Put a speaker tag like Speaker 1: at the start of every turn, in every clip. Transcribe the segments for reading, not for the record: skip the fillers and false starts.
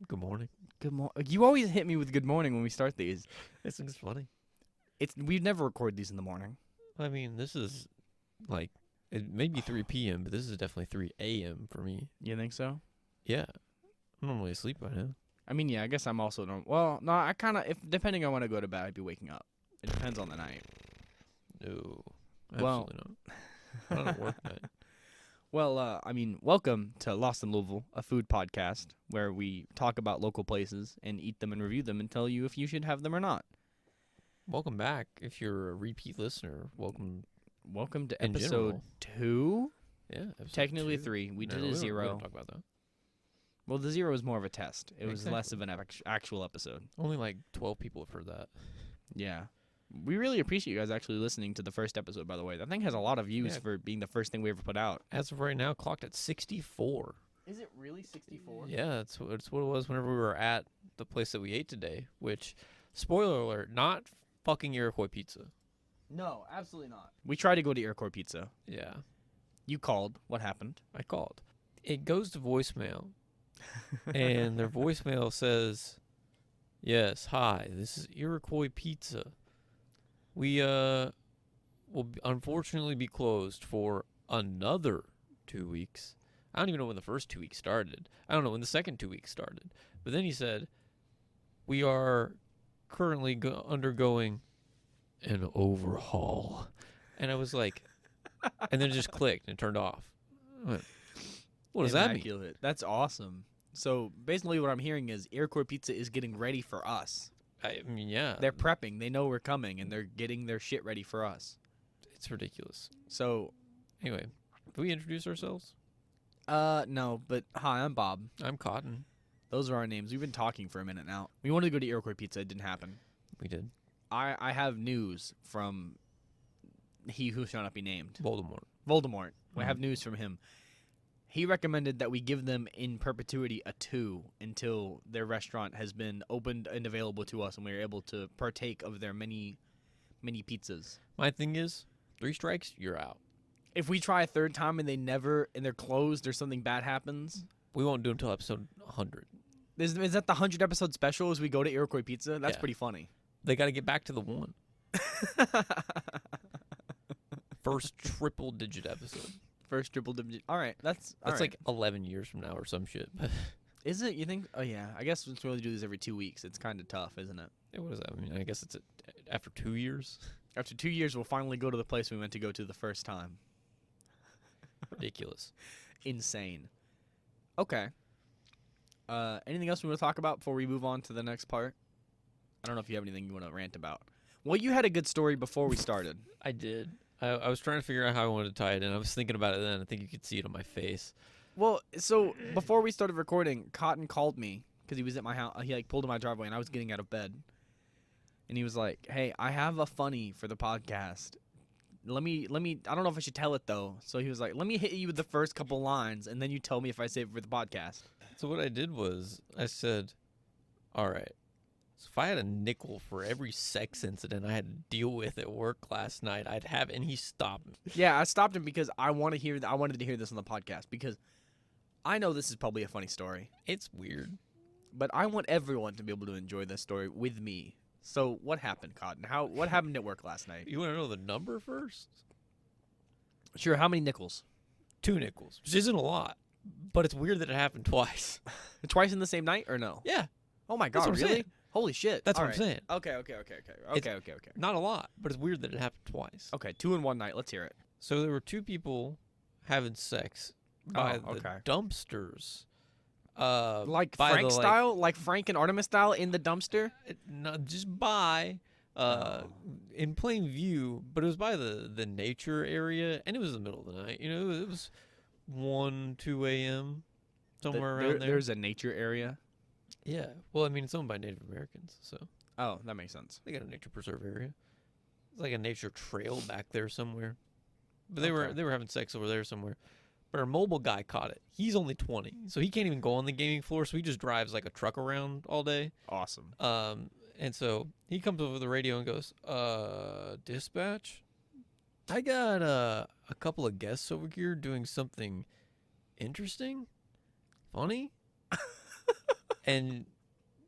Speaker 1: Good morning.
Speaker 2: Good morning. You always hit me with good morning when we start these.
Speaker 1: I think it's funny.
Speaker 2: We never record these in the morning.
Speaker 1: I mean, this is like, it may be 3 p.m., but this is definitely 3 a.m. for me.
Speaker 2: You think so?
Speaker 1: Yeah. I'm normally asleep by now.
Speaker 2: I mean, yeah, I guess I'm also normal. Well, no, I kind of, if depending on when I go to bed, I'd be waking up. It depends on the night.
Speaker 1: No.
Speaker 2: Well-
Speaker 1: Absolutely not. I don't work night.
Speaker 2: Well, I mean, welcome to Lost in Louisville, a food podcast where we talk about local places and eat them and review them and tell you if you should have them or not.
Speaker 1: Welcome back. If you're a repeat listener, welcome.
Speaker 2: Welcome to
Speaker 1: In
Speaker 2: episode
Speaker 1: general.
Speaker 2: 2.
Speaker 1: Yeah. episode
Speaker 2: Technically
Speaker 1: 2.
Speaker 2: 3. We
Speaker 1: No,
Speaker 2: did a
Speaker 1: don't- We
Speaker 2: 0.
Speaker 1: don't talk about that.
Speaker 2: Well, the 0 was more of a test. It was less of
Speaker 1: Exactly.
Speaker 2: an actual episode.
Speaker 1: Only like 12 people have heard that.
Speaker 2: Yeah. We really appreciate you guys actually listening to the first episode, by the way. That thing has a lot of views
Speaker 1: Yeah.
Speaker 2: for being the first thing we ever put out.
Speaker 1: As of right now, clocked at 64.
Speaker 2: Is it really 64?
Speaker 1: Yeah, that's what it was whenever we were at the place that we ate today, which, spoiler alert, not fucking Iroquois pizza.
Speaker 2: No, absolutely not. We tried to go to Iroquois Pizza.
Speaker 1: Yeah,
Speaker 2: You called. What happened?
Speaker 1: I called. It goes to voicemail, and their voicemail says, "Yes, hi, this is Iroquois Pizza. We unfortunately be closed for another 2 weeks." I don't even know when the first 2 weeks started. I don't know when the second 2 weeks started. But then he said, "We are currently undergoing an overhaul." And I was like, and then it just clicked and turned off. I went, what does that mean?
Speaker 2: Immaculate. That's awesome. So basically what I'm hearing is Iroquois Pizza is getting ready for us.
Speaker 1: I mean, yeah.
Speaker 2: They're prepping. They know we're coming, and they're getting their shit ready for us.
Speaker 1: It's ridiculous.
Speaker 2: So,
Speaker 1: Anyway, can we introduce ourselves?
Speaker 2: no, but hi, I'm Bob.
Speaker 1: I'm Cotton.
Speaker 2: Those are our names. We've been talking for a minute now. We wanted to go to Iroquois Pizza. It didn't happen.
Speaker 1: We did.
Speaker 2: I have news from he who shall not be named.
Speaker 1: Voldemort.
Speaker 2: Voldemort. We
Speaker 1: Mhm.
Speaker 2: have news from him. He recommended that we give them in perpetuity a 2 until their restaurant has been opened and available to us and we're able to partake of their many pizzas.
Speaker 1: My thing is, 3 strikes, you're out.
Speaker 2: If we try a third time and they're closed or something bad happens,
Speaker 1: We won't do until episode 100.
Speaker 2: is that the 100 episode special as we go to Iroquois Pizza? That's
Speaker 1: Yeah.
Speaker 2: pretty funny.
Speaker 1: They got to get back to the 1. First triple-digit episode.
Speaker 2: First triple digit. All right, that's
Speaker 1: Like 11 years from now or some shit.
Speaker 2: Is it? You think? Oh yeah. I guess since we only do this every 2 weeks, it's kind of tough, isn't it?
Speaker 1: What does that mean? I guess it's after 2 years.
Speaker 2: After 2 years, we'll finally go to the place we went to go to the first time.
Speaker 1: Ridiculous.
Speaker 2: Insane. Okay. Anything else we want to talk about before we move on to the next part? I don't know if you have anything you want to rant about. Well, you had a good story before we started.
Speaker 1: I did. I was trying to figure out how I wanted to tie it in. I was thinking about it then. I think you could see it on my face.
Speaker 2: Well, so before we started recording, Cotton called me because he was at my house. He pulled in my driveway and I was getting out of bed. And he was like, "Hey, I have a funny for the podcast. Let me. I don't know if I should tell it though." So he was like, "Let me hit you with the first couple lines, and then you tell me if I save it for the podcast."
Speaker 1: So what I did was I said, all right, so if I had a nickel for every sex incident I had to deal with at work last night, I'd have, and he stopped me.
Speaker 2: Yeah, I stopped him because I wanted to hear this on the podcast because I know this is probably a funny story,
Speaker 1: It's weird.
Speaker 2: but I want everyone to be able to enjoy this story with me. So what happened, Cotton? What happened at work last night?
Speaker 1: You want to know the number first?
Speaker 2: Sure. How many nickels?
Speaker 1: 2 nickels, which isn't a lot, but it's weird that it happened twice.
Speaker 2: Twice in the same night or no?
Speaker 1: Yeah,
Speaker 2: Oh my
Speaker 1: That's
Speaker 2: God!
Speaker 1: what I'm
Speaker 2: Really?
Speaker 1: saying.
Speaker 2: Holy shit!
Speaker 1: that's
Speaker 2: All
Speaker 1: what I'm
Speaker 2: right.
Speaker 1: saying.
Speaker 2: Okay.
Speaker 1: Not a lot, but it's weird that it happened twice.
Speaker 2: Okay, 2 in one night. Let's hear it.
Speaker 1: So there were 2 people having sex by the
Speaker 2: okay.
Speaker 1: dumpsters.
Speaker 2: Like
Speaker 1: by
Speaker 2: Frank
Speaker 1: the,
Speaker 2: style, like Frank and Artemis style in the dumpster.
Speaker 1: Not just by in plain view, but it was by the nature area, and it was the middle of the night. You know, it was 1-2 a.m. somewhere around there.
Speaker 2: There's a nature area.
Speaker 1: Yeah, well, I mean, it's owned by Native Americans, so
Speaker 2: Oh, that makes sense.
Speaker 1: they got a nature preserve area. It's like a nature trail back there somewhere. But they
Speaker 2: Okay.
Speaker 1: were having sex over there somewhere. But our mobile guy caught it. He's only 20, so he can't even go on the gaming floor. So he just drives like a truck around all day.
Speaker 2: Awesome.
Speaker 1: And so he comes over the radio and goes, dispatch, I got a couple of guests over here doing something interesting, funny, And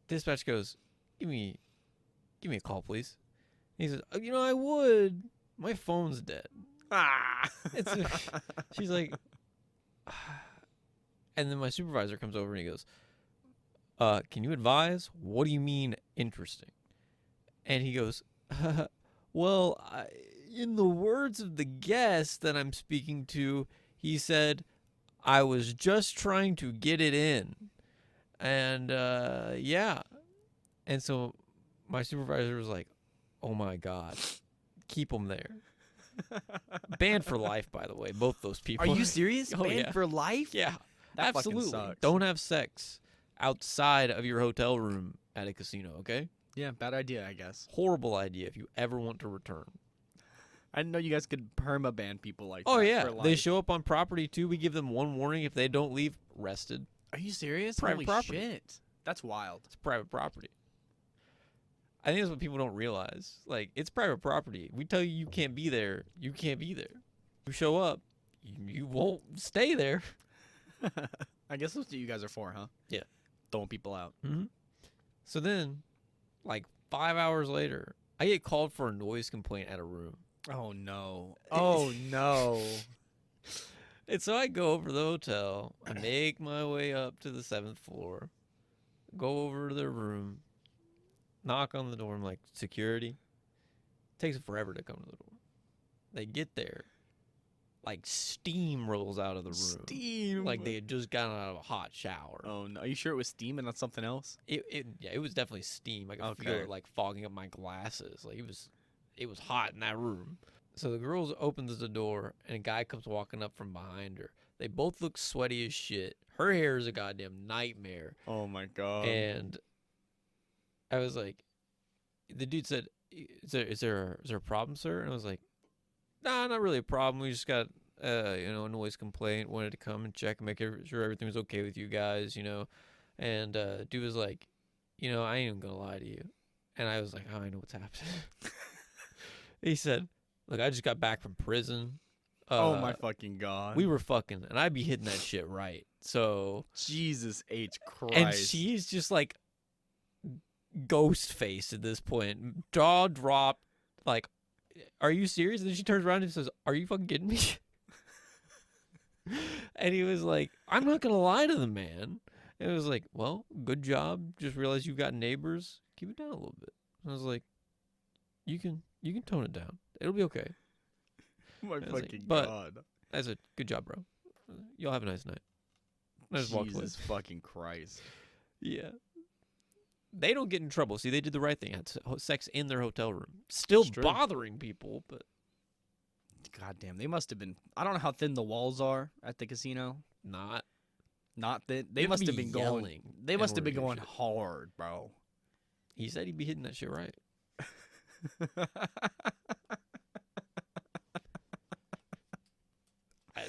Speaker 1: dispatch goes, give me a call, please. And he says, I would. My phone's dead. It's she's like, and then my supervisor comes over and he goes, can you advise? What do you mean interesting? And he goes, well, in the words of the guest that I'm speaking to, he said, I was just trying to get it in. And, yeah. And so my supervisor was like, oh, my God. Keep them there. Banned for life, by the way, both those people.
Speaker 2: Are you serious?
Speaker 1: Oh,
Speaker 2: Banned
Speaker 1: yeah.
Speaker 2: for life?
Speaker 1: Yeah.
Speaker 2: That
Speaker 1: Absolutely.
Speaker 2: fucking sucks.
Speaker 1: Don't have sex outside of your hotel room at a casino, okay?
Speaker 2: Yeah, bad idea, I guess.
Speaker 1: Horrible idea if you ever want to return.
Speaker 2: I didn't know you guys could perma-ban people like
Speaker 1: Oh,
Speaker 2: that.
Speaker 1: yeah.
Speaker 2: For life.
Speaker 1: They show up on property, too. We give them one warning. If they don't leave, arrested.
Speaker 2: Are you serious?
Speaker 1: Private
Speaker 2: Holy
Speaker 1: property.
Speaker 2: shit. That's wild.
Speaker 1: It's private property. I think that's what people don't realize. Like, it's private property. We tell you you can't be there. You can't be there. You show up, you won't stay there.
Speaker 2: I guess that's what you guys are for, huh?
Speaker 1: Yeah.
Speaker 2: Throwing people out.
Speaker 1: Mm-hmm. So then, like 5 hours later, I get called for a noise complaint at a room.
Speaker 2: Oh, no. Oh, no.
Speaker 1: And so I go over to the hotel. I make my way up to the 7th floor. Go over to their room. Knock on the door. I'm like, security? Takes forever to come to the door. They get there. Like, steam rolls out of the room.
Speaker 2: Steam.
Speaker 1: Like they had just gotten out of a hot shower.
Speaker 2: Oh, no. Are you sure it was steam and not something else?
Speaker 1: It was definitely steam. I could feel
Speaker 2: Okay.
Speaker 1: it like fogging up my glasses. Like it was hot in that room. So the girl opens the door and a guy comes walking up from behind her. They both look sweaty as shit. Her hair is a goddamn nightmare.
Speaker 2: Oh, my God.
Speaker 1: And I was like, the dude said, "Is there a problem, sir?" And I was like, "Nah, not really a problem. We just got a noise complaint. Wanted to come and check and make sure everything was okay with you guys, And dude was like, I ain't even gonna lie to you. And I was like, oh, I know what's happening. He said, look, I just got back from prison.
Speaker 2: Oh, my fucking God.
Speaker 1: We were fucking, and I'd be hitting that shit right. So
Speaker 2: Jesus H. Christ.
Speaker 1: and she's just like ghost faced at this point, jaw dropped, like, are you serious? And then she turns around and says, are you fucking kidding me? And he was like, I'm not gonna lie to the man. And it was like, well, good job. Just realized you've got neighbors. Keep it down a little bit. And I was like, you can tone it down. It'll be okay.
Speaker 2: My
Speaker 1: I was like,
Speaker 2: fucking
Speaker 1: but-
Speaker 2: God.
Speaker 1: I said, good job, bro. Y'all have a nice night. And I just walked away.
Speaker 2: Jesus fucking Christ.
Speaker 1: Yeah. They don't get in trouble. See, they did the right thing. Had sex in their hotel room. Still
Speaker 2: It's true.
Speaker 1: bothering people, but
Speaker 2: God damn, they must have been. I don't know how thin the walls are at the casino.
Speaker 1: not.
Speaker 2: Not thin.
Speaker 1: You
Speaker 2: They
Speaker 1: have to
Speaker 2: must
Speaker 1: be
Speaker 2: have been going.
Speaker 1: yelling
Speaker 2: They
Speaker 1: in
Speaker 2: must have
Speaker 1: order
Speaker 2: been
Speaker 1: to hear
Speaker 2: going
Speaker 1: shit.
Speaker 2: hard, bro.
Speaker 1: He said he'd be hitting that shit right.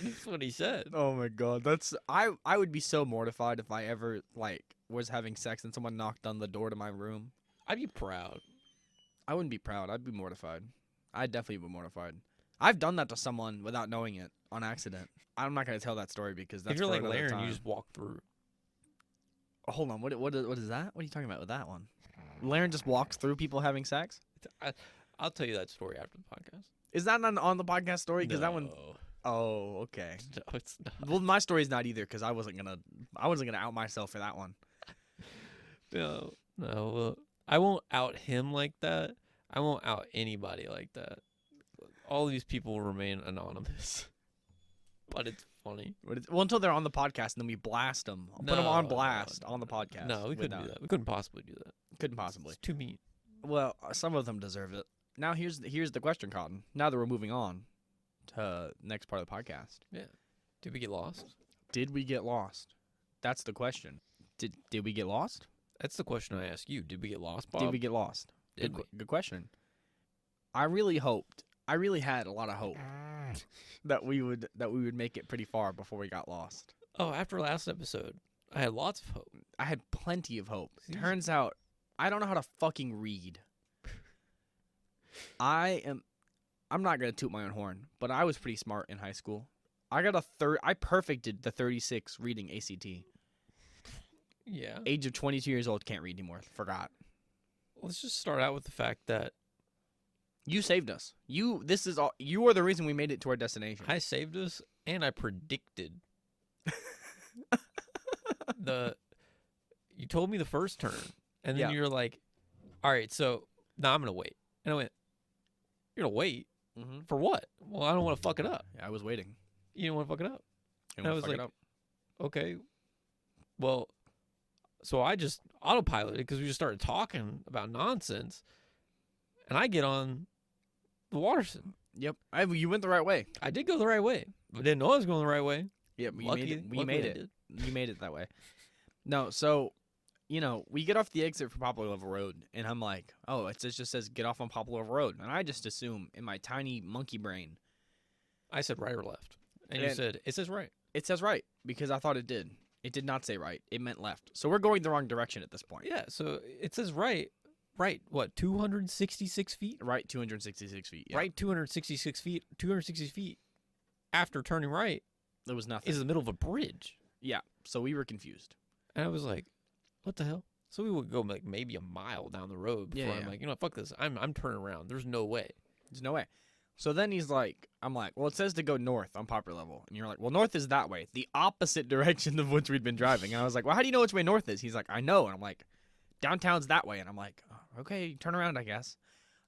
Speaker 1: That's what he said.
Speaker 2: Oh my God, that's I would be so mortified if I ever was having sex and someone knocked on the door to my room.
Speaker 1: I'd be proud.
Speaker 2: I wouldn't be proud. I'd be mortified. I'd definitely be mortified. I've done that to someone without knowing it on accident. I'm not gonna tell that story because that's
Speaker 1: If you're
Speaker 2: for
Speaker 1: like
Speaker 2: another
Speaker 1: Larry and
Speaker 2: time.
Speaker 1: you just walk through.
Speaker 2: Hold on, what is that? What are you talking about with that one? Laren just walks through people having sex.
Speaker 1: I'll tell you that story after the podcast.
Speaker 2: Is that not on the podcast story? Because that one.
Speaker 1: No.
Speaker 2: Oh, okay.
Speaker 1: No, it's not.
Speaker 2: Well, my story's not either because I wasn't gonna out myself for that one.
Speaker 1: No. Well, I won't out him like that. I won't out anybody like that. All these people will remain anonymous. But it's funny.
Speaker 2: Well, until they're on the podcast, and then we blast them. Put them on blast on the podcast.
Speaker 1: No, we couldn't do that. We couldn't possibly do that.
Speaker 2: Couldn't possibly.
Speaker 1: It's too mean.
Speaker 2: Well, some of them deserve it. Now here's the question, Cotton. Now that we're moving on to next part of the podcast,
Speaker 1: Yeah. Did we get lost?
Speaker 2: did we get lost? That's the question. Did we get lost?
Speaker 1: That's the question I ask you. Did we get lost, Bob?
Speaker 2: Did we get lost?
Speaker 1: Did we?
Speaker 2: Good question. I really had a lot of hope that we would make it pretty far before we got lost.
Speaker 1: Oh, after last episode, I had lots of hope.
Speaker 2: I had plenty of hope.
Speaker 1: See?
Speaker 2: Turns out I don't know how to fucking read. I'm not gonna toot my own horn, but I was pretty smart in high school. I perfected the 36 reading ACT.
Speaker 1: Yeah.
Speaker 2: Age of 22 years old, can't read anymore. Forgot.
Speaker 1: Let's just start out with the fact that
Speaker 2: You saved us. You are the reason we made it to our destination.
Speaker 1: I saved us and I predicted you told me the first turn, and then you're like, all right, so now I'm going to wait. And I went, you're going to wait?
Speaker 2: Mm-hmm.
Speaker 1: For what? Well, I don't want to fuck it up.
Speaker 2: Yeah, I was waiting.
Speaker 1: You didn't want to fuck it up.
Speaker 2: And I was like,
Speaker 1: okay, well, so I just autopiloted because we just started talking about nonsense, and I get on the Waterson.
Speaker 2: Yep. You went the right way.
Speaker 1: I did go the right way. I didn't know I was going the right way.
Speaker 2: Yeah,
Speaker 1: Luckily
Speaker 2: we made it. You made it that way. No, so, we get off the exit for Poplar Level Road, and I'm like, oh, it just says get off on Poplar Level Road. And I just assume in my tiny monkey brain.
Speaker 1: I said right or left. And you said, it says right.
Speaker 2: It says right, because I thought it did. It did not say right. It meant left. So we're going the wrong direction at this point.
Speaker 1: Yeah, so it says right. Right, what, 266 feet?
Speaker 2: Right, 266 feet. Yeah.
Speaker 1: Right, 266 feet. 260 feet after turning right.
Speaker 2: There was nothing.
Speaker 1: Is in the middle of a bridge.
Speaker 2: Yeah, so we were confused.
Speaker 1: And I was like, what the hell? So we would go like maybe a mile down the road before I'm like, fuck this. I'm turning around. There's no way.
Speaker 2: There's no way. So then I'm like, well, it says to go north on Poplar Level. And you're like, well, north is that way. The opposite direction of which we'd been driving. And I was like, well, how do you know which way north is? He's like, I know. And I'm like, downtown's that way. And I'm like, oh, okay, turn around, I guess.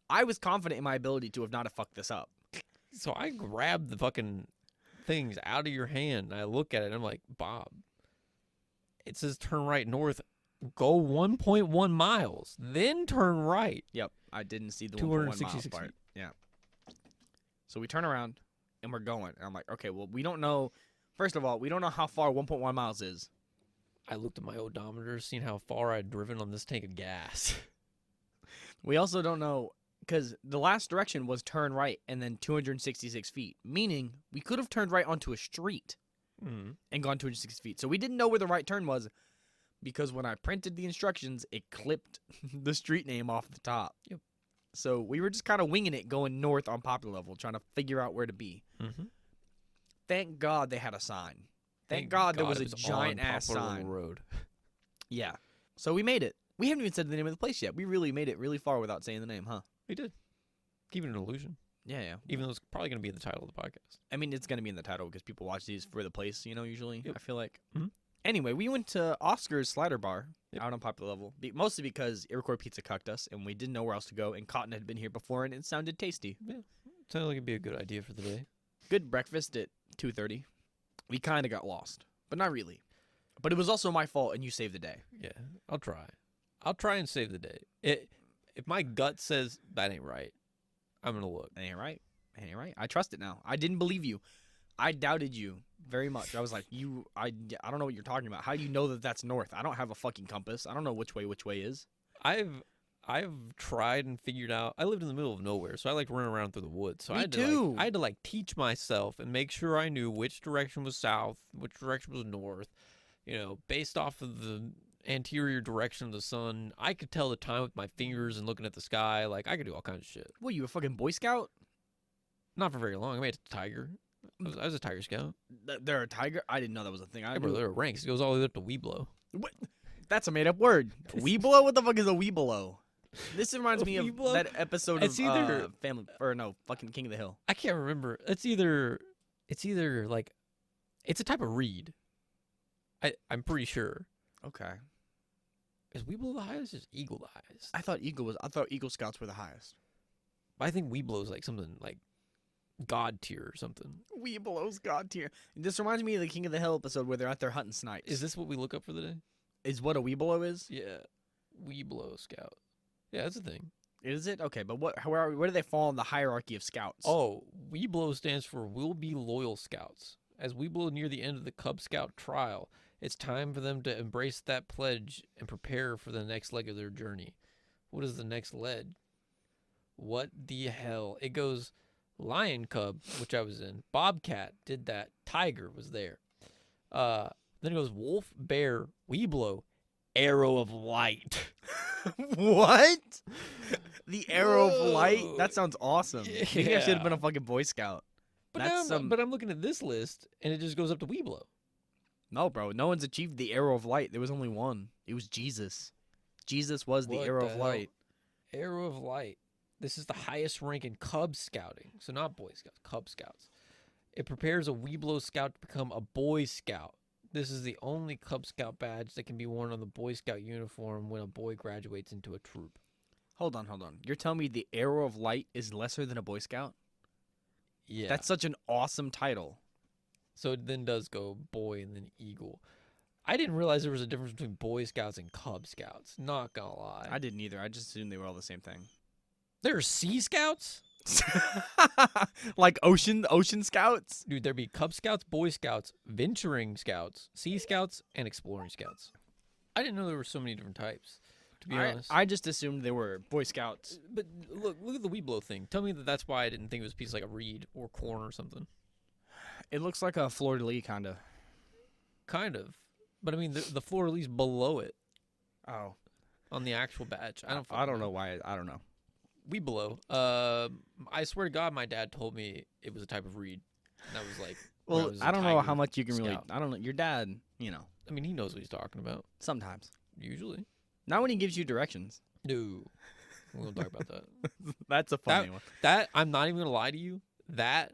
Speaker 2: I was confident in my ability to have not have fucked this up.
Speaker 1: So I grabbed the fucking things out of your hand. And I look at it and I'm like, Bob, it says turn right north. Go 1.1 miles. Then turn right.
Speaker 2: Yep. I didn't see the 1.1 miles part. Yeah. So we turn around and we're going. And I'm like, okay, well, we don't know. First of all, we don't know how far 1.1 miles is.
Speaker 1: I looked at my odometer, seen how far I'd driven on this tank of gas.
Speaker 2: We also don't know, because the last direction was turn right and then 266 feet, meaning we could have turned right onto a street and gone 260 feet. So we didn't know where the right turn was, because when I printed the instructions, it clipped the street name off the top.
Speaker 1: Yep.
Speaker 2: So we were just kind of winging it going north on Poplar Level, trying to figure out where to be.
Speaker 1: Mm-hmm.
Speaker 2: Thank God they had a sign. Thank God there was a giant-ass sign.
Speaker 1: Road.
Speaker 2: Yeah. So we made it. We haven't even said the name of the place yet. We really made it really far without saying the name, huh?
Speaker 1: We did. Keep it an illusion.
Speaker 2: Yeah.
Speaker 1: Even though it's probably going to be in the title of the podcast.
Speaker 2: I mean, it's going to be in the title because people watch these for the place, usually,
Speaker 1: Yep.
Speaker 2: I feel like.
Speaker 1: Mm-hmm.
Speaker 2: Anyway, we went to Oskars Slider Bar out on Poplar Level, mostly because Iroquois Pizza cucked us, and we didn't know where else to go, and Cotton had been here before, and it sounded tasty.
Speaker 1: Yeah. Sounded like it'd be a good idea for the day.
Speaker 2: Good breakfast at 2:30. We kind of got lost, but not really. But it was also my fault, and you saved the day.
Speaker 1: Yeah, I'll try. I'll try and save the day. If my gut says that ain't right, I'm going to look.
Speaker 2: That ain't right. That ain't right. I trust it now. I didn't believe you. I doubted you very much. I was like, I don't know what you're talking about. How do you know that that's north? I don't have a fucking compass. I don't know which way is.
Speaker 1: I've tried and figured out. I lived in the middle of nowhere, so I like running around through the woods. So
Speaker 2: Me
Speaker 1: I had
Speaker 2: too.
Speaker 1: I had to like teach myself and make sure I knew which direction was south, which direction was north. Based off of the anterior direction of the sun, I could tell the time with my fingers and looking at the sky. Like I could do all kinds of shit.
Speaker 2: What, you a fucking Boy Scout?
Speaker 1: Not for very long. I made a tiger. I was a Tiger Scout.
Speaker 2: They're a tiger? I didn't know that was a thing.
Speaker 1: Yeah, bro, there are ranks. It goes all the way up to Weeblo.
Speaker 2: What? That's a made-up word. Weeblo? What the fuck is a Weeblo? This reminds me of
Speaker 1: Weeblo?
Speaker 2: that episode
Speaker 1: It's
Speaker 2: of
Speaker 1: either-
Speaker 2: fucking King of the Hill.
Speaker 1: I can't remember. It's either like, it's a type of reed. I'm pretty sure.
Speaker 2: Okay.
Speaker 1: Is Weeblo the highest? Or is Eagle the highest?
Speaker 2: I thought Eagle Scouts were the highest.
Speaker 1: I think Weeblo is like something like God tier or something.
Speaker 2: Weeblo's God tier. This reminds me of the King of the Hill episode where they're out there hunting snipes.
Speaker 1: Is this what we look up for the day?
Speaker 2: Is what a Weeblo is?
Speaker 1: Yeah. Weeblo Scout. Yeah, that's a thing.
Speaker 2: Is it? Okay, but where do they fall in the hierarchy of scouts?
Speaker 1: Oh, Weeblo stands for We'll Be Loyal Scouts. As Weeblo near the end of the Cub Scout trial, it's time for them to embrace that pledge and prepare for the next leg of their journey. What is the next leg? What the hell? It goes Lion Cub, which I was in. Bobcat did that. Tiger was there. Then it goes Wolf, Bear, Weeblo, Arrow of Light.
Speaker 2: What? The Arrow of Light? That sounds awesome.
Speaker 1: Yeah.
Speaker 2: Maybe I should have been a fucking Boy Scout.
Speaker 1: But I'm looking at this list, and it just goes up to Weeblo.
Speaker 2: No, bro. No one's achieved the arrow of light. There was only one. It was Jesus. Jesus was the
Speaker 1: What
Speaker 2: arrow
Speaker 1: the
Speaker 2: of
Speaker 1: hell?
Speaker 2: light.
Speaker 1: Arrow of Light. This is the highest rank in Cub Scouting. So not Boy Scouts, Cub Scouts. It prepares a Weeblo Scout to become a Boy Scout. This is the only Cub Scout badge that can be worn on the Boy Scout uniform when a boy graduates into a troop.
Speaker 2: Hold on. You're telling me the arrow of light is lesser than a Boy Scout?
Speaker 1: Yeah.
Speaker 2: That's such an awesome title.
Speaker 1: So it then does go Boy and then Eagle. I didn't realize there was a difference between Boy Scouts and Cub Scouts. Not gonna lie.
Speaker 2: I didn't either. I just assumed they were all the same thing.
Speaker 1: There are Sea Scouts?
Speaker 2: Like ocean scouts?
Speaker 1: Dude, there'd be Cub Scouts, Boy Scouts, Venturing Scouts, Sea Scouts, and Exploring Scouts. I didn't know there were so many different types, to be honest.
Speaker 2: I just assumed they were Boy Scouts.
Speaker 1: But look at the Weeblo thing. Tell me that's why I didn't think it was a piece like a reed or corn or something.
Speaker 2: It looks like a fleur-de-lis kind of.
Speaker 1: Kind of. But I mean, the fleur-de-lis below it
Speaker 2: Oh.
Speaker 1: on the actual badge. I
Speaker 2: don't know why. I don't know.
Speaker 1: Weeblo. I swear to God, my dad told me it was a type of reed. And that was like,
Speaker 2: Well, I don't know how much you can really.
Speaker 1: Scout.
Speaker 2: I don't know. Your dad,
Speaker 1: I mean, he knows what he's talking about.
Speaker 2: sometimes.
Speaker 1: Usually.
Speaker 2: Not when he gives you directions.
Speaker 1: No. We won't talk about that.
Speaker 2: That's a funny one.
Speaker 1: That, I'm not even going to lie to you. That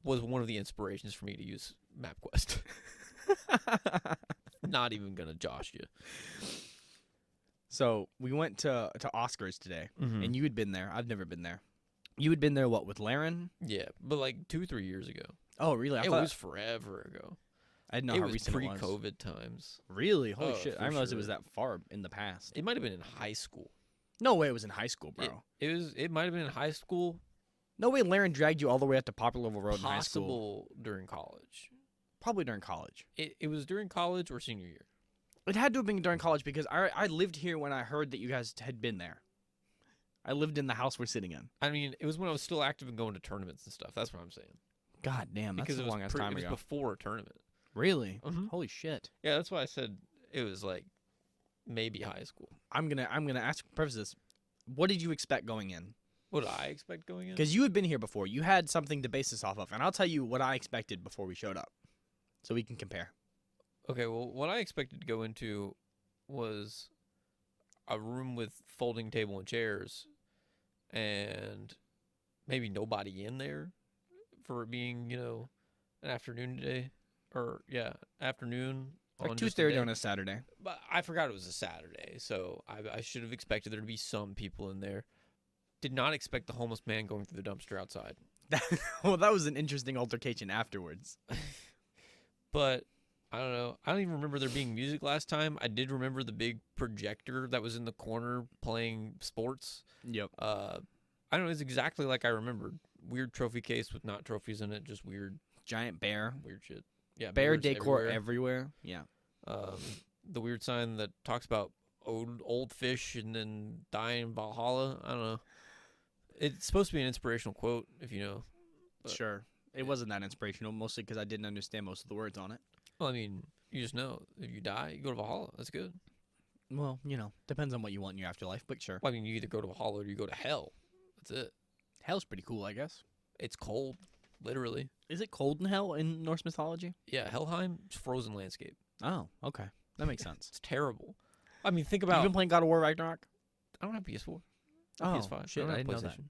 Speaker 1: was one of the inspirations for me to use MapQuest. Not even going to josh you.
Speaker 2: So we went to Oskars today,
Speaker 1: Mm-hmm.
Speaker 2: and you had been there. I've never been there. You had been there, what, with Laren?
Speaker 1: Yeah, but like 2-3 years ago.
Speaker 2: Oh, really?
Speaker 1: It was forever ago.
Speaker 2: I didn't know
Speaker 1: It
Speaker 2: how
Speaker 1: was
Speaker 2: recent it was.
Speaker 1: pre-COVID times.
Speaker 2: Really? Holy
Speaker 1: Oh,
Speaker 2: shit. I
Speaker 1: for
Speaker 2: didn't realize it was
Speaker 1: sure.
Speaker 2: that far in the past.
Speaker 1: It might have been in high school.
Speaker 2: No way it was in high school, bro.
Speaker 1: It might have been in high school.
Speaker 2: No way Laren dragged you all the way up to Poplarville Road in high school.
Speaker 1: Possible during college.
Speaker 2: Probably during college.
Speaker 1: It was during college or senior year.
Speaker 2: It had to have been during college because I lived here when I heard that you guys had been there. I lived in the house we're sitting in.
Speaker 1: I mean, it was when I was still active and going to tournaments and stuff. That's what I'm saying.
Speaker 2: God damn, that's
Speaker 1: Because
Speaker 2: a long ass time
Speaker 1: it was
Speaker 2: ago.
Speaker 1: before a tournament.
Speaker 2: Really?
Speaker 1: Mhm.
Speaker 2: Holy shit.
Speaker 1: Yeah, that's why I said it was like maybe high school.
Speaker 2: I'm gonna preface this. What did you expect going in?
Speaker 1: What did I expect going in?
Speaker 2: Because you had been here before. You had something to base this off of, and I'll tell you what I expected before we showed up, so we can compare.
Speaker 1: Okay, well, what I expected to go into was a room with folding table and chairs, and maybe nobody in there for it being, an afternoon day, or afternoon.
Speaker 2: Like
Speaker 1: on just a
Speaker 2: 2:30
Speaker 1: day.
Speaker 2: on a Saturday.
Speaker 1: But I forgot it was a Saturday, so I should have expected there to be some people in there. Did not expect the homeless man going through the dumpster outside.
Speaker 2: Well, that was an interesting altercation afterwards.
Speaker 1: But I don't know. I don't even remember there being music last time. I did remember the big projector that was in the corner playing sports.
Speaker 2: Yep.
Speaker 1: I don't know. It's exactly like I remembered. Weird trophy case with not trophies in it. Just weird
Speaker 2: Giant bear.
Speaker 1: shit. Yeah.
Speaker 2: Bear
Speaker 1: bears
Speaker 2: decor everywhere. Yeah.
Speaker 1: The weird sign that talks about old fish and then dying in Valhalla. I don't know. It's supposed to be an inspirational quote, if you know. But,
Speaker 2: Sure. It wasn't that inspirational, mostly because I didn't understand most of the words on it.
Speaker 1: well, I mean, you just know if you die, you go to Valhalla. That's good.
Speaker 2: Well, depends on what you want in your afterlife, but sure.
Speaker 1: Well, I mean, you either go to Valhalla or you go to hell. That's it.
Speaker 2: Hell's pretty cool, I guess.
Speaker 1: It's cold, literally.
Speaker 2: Is it cold in hell in Norse mythology?
Speaker 1: Yeah, Helheim, it's frozen landscape.
Speaker 2: Oh, okay. That makes sense.
Speaker 1: It's terrible. I mean, think
Speaker 2: You've
Speaker 1: about.
Speaker 2: been playing God of War Ragnarok?
Speaker 1: I don't have PS4.
Speaker 2: Oh,
Speaker 1: PS5.
Speaker 2: shit,
Speaker 1: I don't
Speaker 2: I
Speaker 1: have
Speaker 2: didn't know that.
Speaker 1: PlayStation.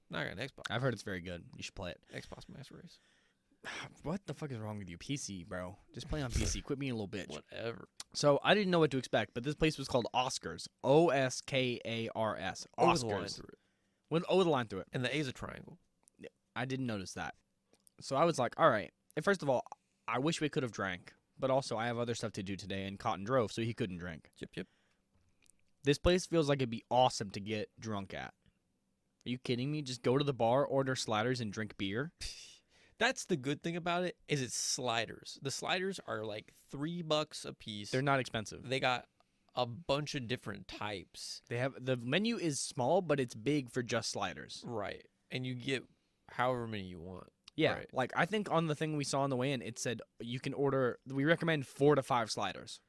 Speaker 1: No, I got an Xbox.
Speaker 2: I've heard it's very good. You should play it.
Speaker 1: Xbox Master Race.
Speaker 2: What the fuck is wrong with you? PC, bro. Just play on PC. Quit being a little bitch.
Speaker 1: Whatever.
Speaker 2: So I didn't know what to expect, but this place was called Oskars. Oskars.
Speaker 1: O with a line
Speaker 2: Oscars.
Speaker 1: through it.
Speaker 2: With O with a line through it.
Speaker 1: And the A is a triangle.
Speaker 2: I didn't notice that. So I was like, all right. And first of all, I wish we could have drank, but also I have other stuff to do today, and Cotton drove, so he couldn't drink.
Speaker 1: Yep.
Speaker 2: This place feels like it'd be awesome to get drunk at. Are you kidding me? Just go to the bar, order sliders, and drink beer?
Speaker 1: That's the good thing about it is it's sliders. The sliders are like $3 a piece.
Speaker 2: They're not expensive.
Speaker 1: They got a bunch of different types.
Speaker 2: The menu is small, but it's big for just sliders.
Speaker 1: Right. And you get however many you want.
Speaker 2: Yeah,
Speaker 1: Right.
Speaker 2: like I think on the thing we saw on the way in, it said you can order. We recommend 4 to 5 sliders.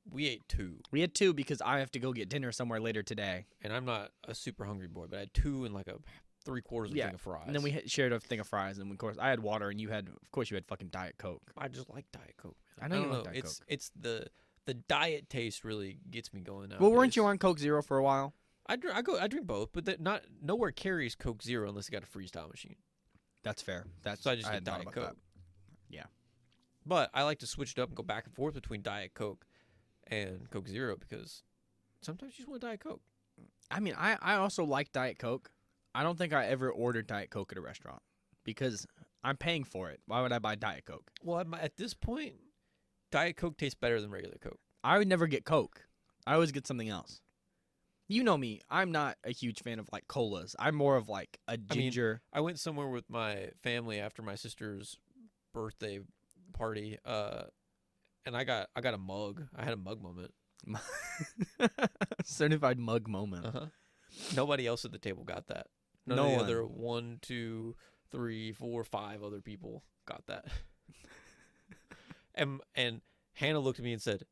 Speaker 1: We ate 2.
Speaker 2: We had 2 because I have to go get dinner somewhere later today.
Speaker 1: And I'm not a super hungry boy, but I had 2 in like a 3/4 of a
Speaker 2: Yeah,
Speaker 1: thing of fries.
Speaker 2: And then we shared a thing of fries, and of course I had water, and you had fucking Diet Coke.
Speaker 1: I just like Diet Coke.
Speaker 2: I know you
Speaker 1: don't
Speaker 2: like Diet Coke.
Speaker 1: It's the diet taste really gets me going now.
Speaker 2: Well, weren't you on Coke Zero for a while?
Speaker 1: I drink both, but nowhere carries Coke Zero unless you got a freestyle machine.
Speaker 2: That's fair.
Speaker 1: So I just get
Speaker 2: hadn't thought
Speaker 1: Diet
Speaker 2: about
Speaker 1: Coke.
Speaker 2: that. Yeah.
Speaker 1: But I like to switch it up and go back and forth between Diet Coke and Coke Zero because sometimes you just want Diet Coke.
Speaker 2: I mean, I also like Diet Coke. I don't think I ever ordered Diet Coke at a restaurant because I'm paying for it. Why would I buy Diet Coke?
Speaker 1: Well, at this point, Diet Coke tastes better than regular Coke.
Speaker 2: I would never get Coke. I always get something else. You know me. I'm not a huge fan of like colas. I'm more of like a ginger.
Speaker 1: I went somewhere with my family after my sister's birthday party, and I got a mug. I had a mug moment.
Speaker 2: Certified mug moment.
Speaker 1: Uh-huh. Nobody else at the table got that. None of the other 1, 2, 3, 4, 5 other people got that. and Hannah looked at me and said,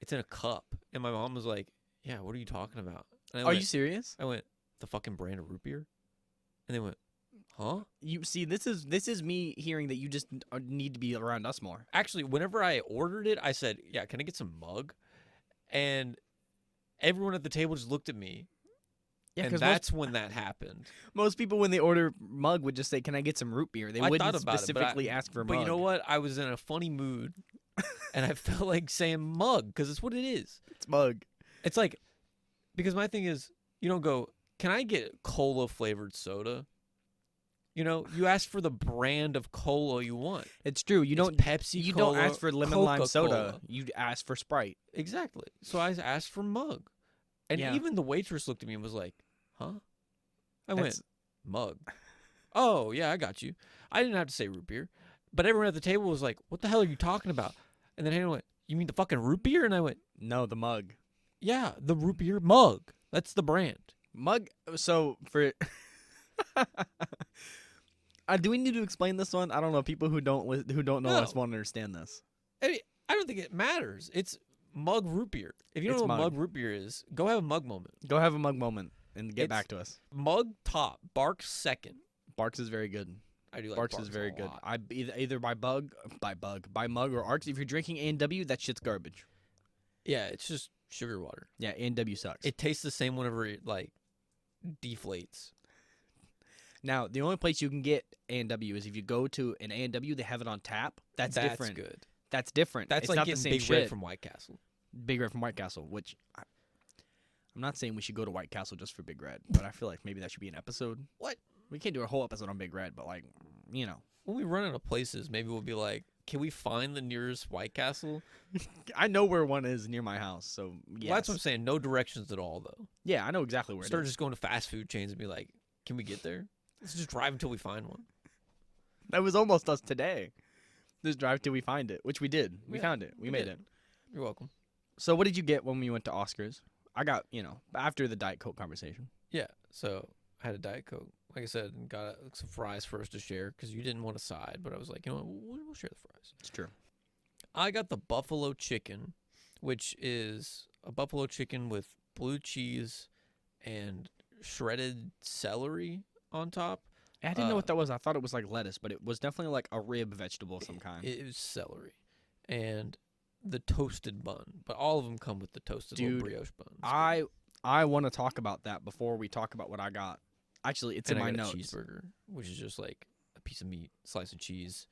Speaker 1: "It's in a cup." And my mom was like, "Yeah, what are you talking about?" And
Speaker 2: Are you serious?
Speaker 1: I went, "The fucking brand of root beer?" And they went, "Huh?"
Speaker 2: You see, this is me hearing that you just need to be around us more.
Speaker 1: Actually, whenever I ordered it, I said, "Yeah, can I get some mug?" And everyone at the table just looked at me. Yeah, and that's when that happened.
Speaker 2: Most people, when they order mug, would just say, "Can I get some root beer?" They wouldn't specifically ask for mug.
Speaker 1: But you know what? I was in a funny mood, and I felt like saying mug because it's what it is.
Speaker 2: It's mug.
Speaker 1: It's like, because my thing is, you don't go, "Can I get cola flavored soda?" You know, you ask for the brand of cola you want.
Speaker 2: It's true. You don't
Speaker 1: Pepsi.
Speaker 2: You
Speaker 1: Cola,
Speaker 2: don't ask for lemon lime soda. You ask for Sprite.
Speaker 1: Exactly. So I asked for mug, and even the waitress looked at me and was like, "Huh?" I went, "Mug." "Oh yeah, I got you." I didn't have to say root beer, but everyone at the table was like, "What the hell are you talking about?" And then Hannah went, "You mean the fucking root beer?" And I went,
Speaker 2: "No, the mug."
Speaker 1: Yeah, the root beer mug. That's the brand.
Speaker 2: Mug. So for. Do we need to explain this one? I don't know. People who don't know us won't understand this.
Speaker 1: I mean, I don't think it matters. It's mug root beer. If you don't know what mug root beer is, go have a mug moment.
Speaker 2: Go have a mug moment and get back to us.
Speaker 1: Mug top, Barks second.
Speaker 2: Barks is very good.
Speaker 1: I do like
Speaker 2: Barks is very good. I either by mug or Arcs. If you're drinking A&W, that shit's garbage.
Speaker 1: Yeah, it's just sugar water.
Speaker 2: Yeah, A&W sucks.
Speaker 1: It tastes the same whenever it like deflates.
Speaker 2: Now, the only place you can get A&W is if you go to an A&W, they have it on tap. That's different.
Speaker 1: That's good.
Speaker 2: That's different.
Speaker 1: That's
Speaker 2: it's
Speaker 1: like
Speaker 2: not
Speaker 1: getting
Speaker 2: the same
Speaker 1: Big
Speaker 2: shit.
Speaker 1: Red from White Castle.
Speaker 2: Big Red from White Castle, which I'm not saying we should go to White Castle just for Big Red, but I feel like maybe that should be an episode.
Speaker 1: What?
Speaker 2: We can't do a whole episode on Big Red, but like, you know.
Speaker 1: When we run out of places, maybe we'll be like, can we find the nearest White Castle?
Speaker 2: I know where one is near my house, so yes.
Speaker 1: Well, that's what I'm saying. No directions at all, though.
Speaker 2: Yeah, I know exactly where it is.
Speaker 1: Start just going to fast food chains and be like, can we get there? Let's just drive until we find one.
Speaker 2: That was almost us today. Just drive till we find it, which we did. We found it. We made it.
Speaker 1: You're welcome.
Speaker 2: So what did you get when we went to Oskars? I got, after the Diet Coke conversation.
Speaker 1: Yeah, so I had a Diet Coke. Like I said, got some fries for us to share because you didn't want a side, but I was like, you know what, we'll share the fries.
Speaker 2: It's true.
Speaker 1: I got the buffalo chicken, which is a buffalo chicken with blue cheese and shredded celery on top.
Speaker 2: I didn't know what that was. I thought it was like lettuce, but it was definitely like a rib vegetable of some kind.
Speaker 1: It was celery. And the toasted bun. But all of them come with the toasted little brioche buns.
Speaker 2: I want to talk about that before we talk about what I got. Actually, it's in my notes.
Speaker 1: I got a cheeseburger, which is just like a piece of meat, slice of cheese,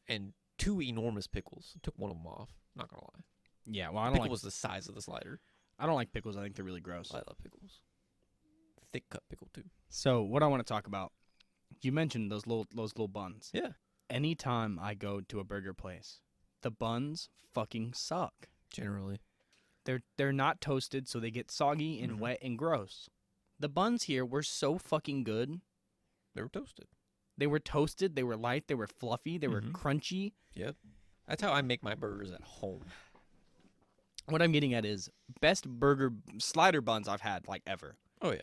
Speaker 1: and 2 enormous pickles. I took one of them off. Not going to lie.
Speaker 2: Yeah, well,
Speaker 1: Pickle was the size of the slider.
Speaker 2: I don't like pickles. I think they're really gross.
Speaker 1: I love pickles. Thick cut pickle, too.
Speaker 2: So, what I want to talk about, you mentioned those little buns.
Speaker 1: Yeah.
Speaker 2: Anytime I go to a burger place, the buns fucking suck.
Speaker 1: Generally.
Speaker 2: They're not toasted, so they get soggy and wet and gross. The buns here were so fucking good.
Speaker 1: They were toasted.
Speaker 2: They were toasted. They were light. They were fluffy. They were crunchy.
Speaker 1: Yep. That's how I make my burgers at home.
Speaker 2: What I'm getting at is best burger slider buns I've had like ever.
Speaker 1: Oh yeah,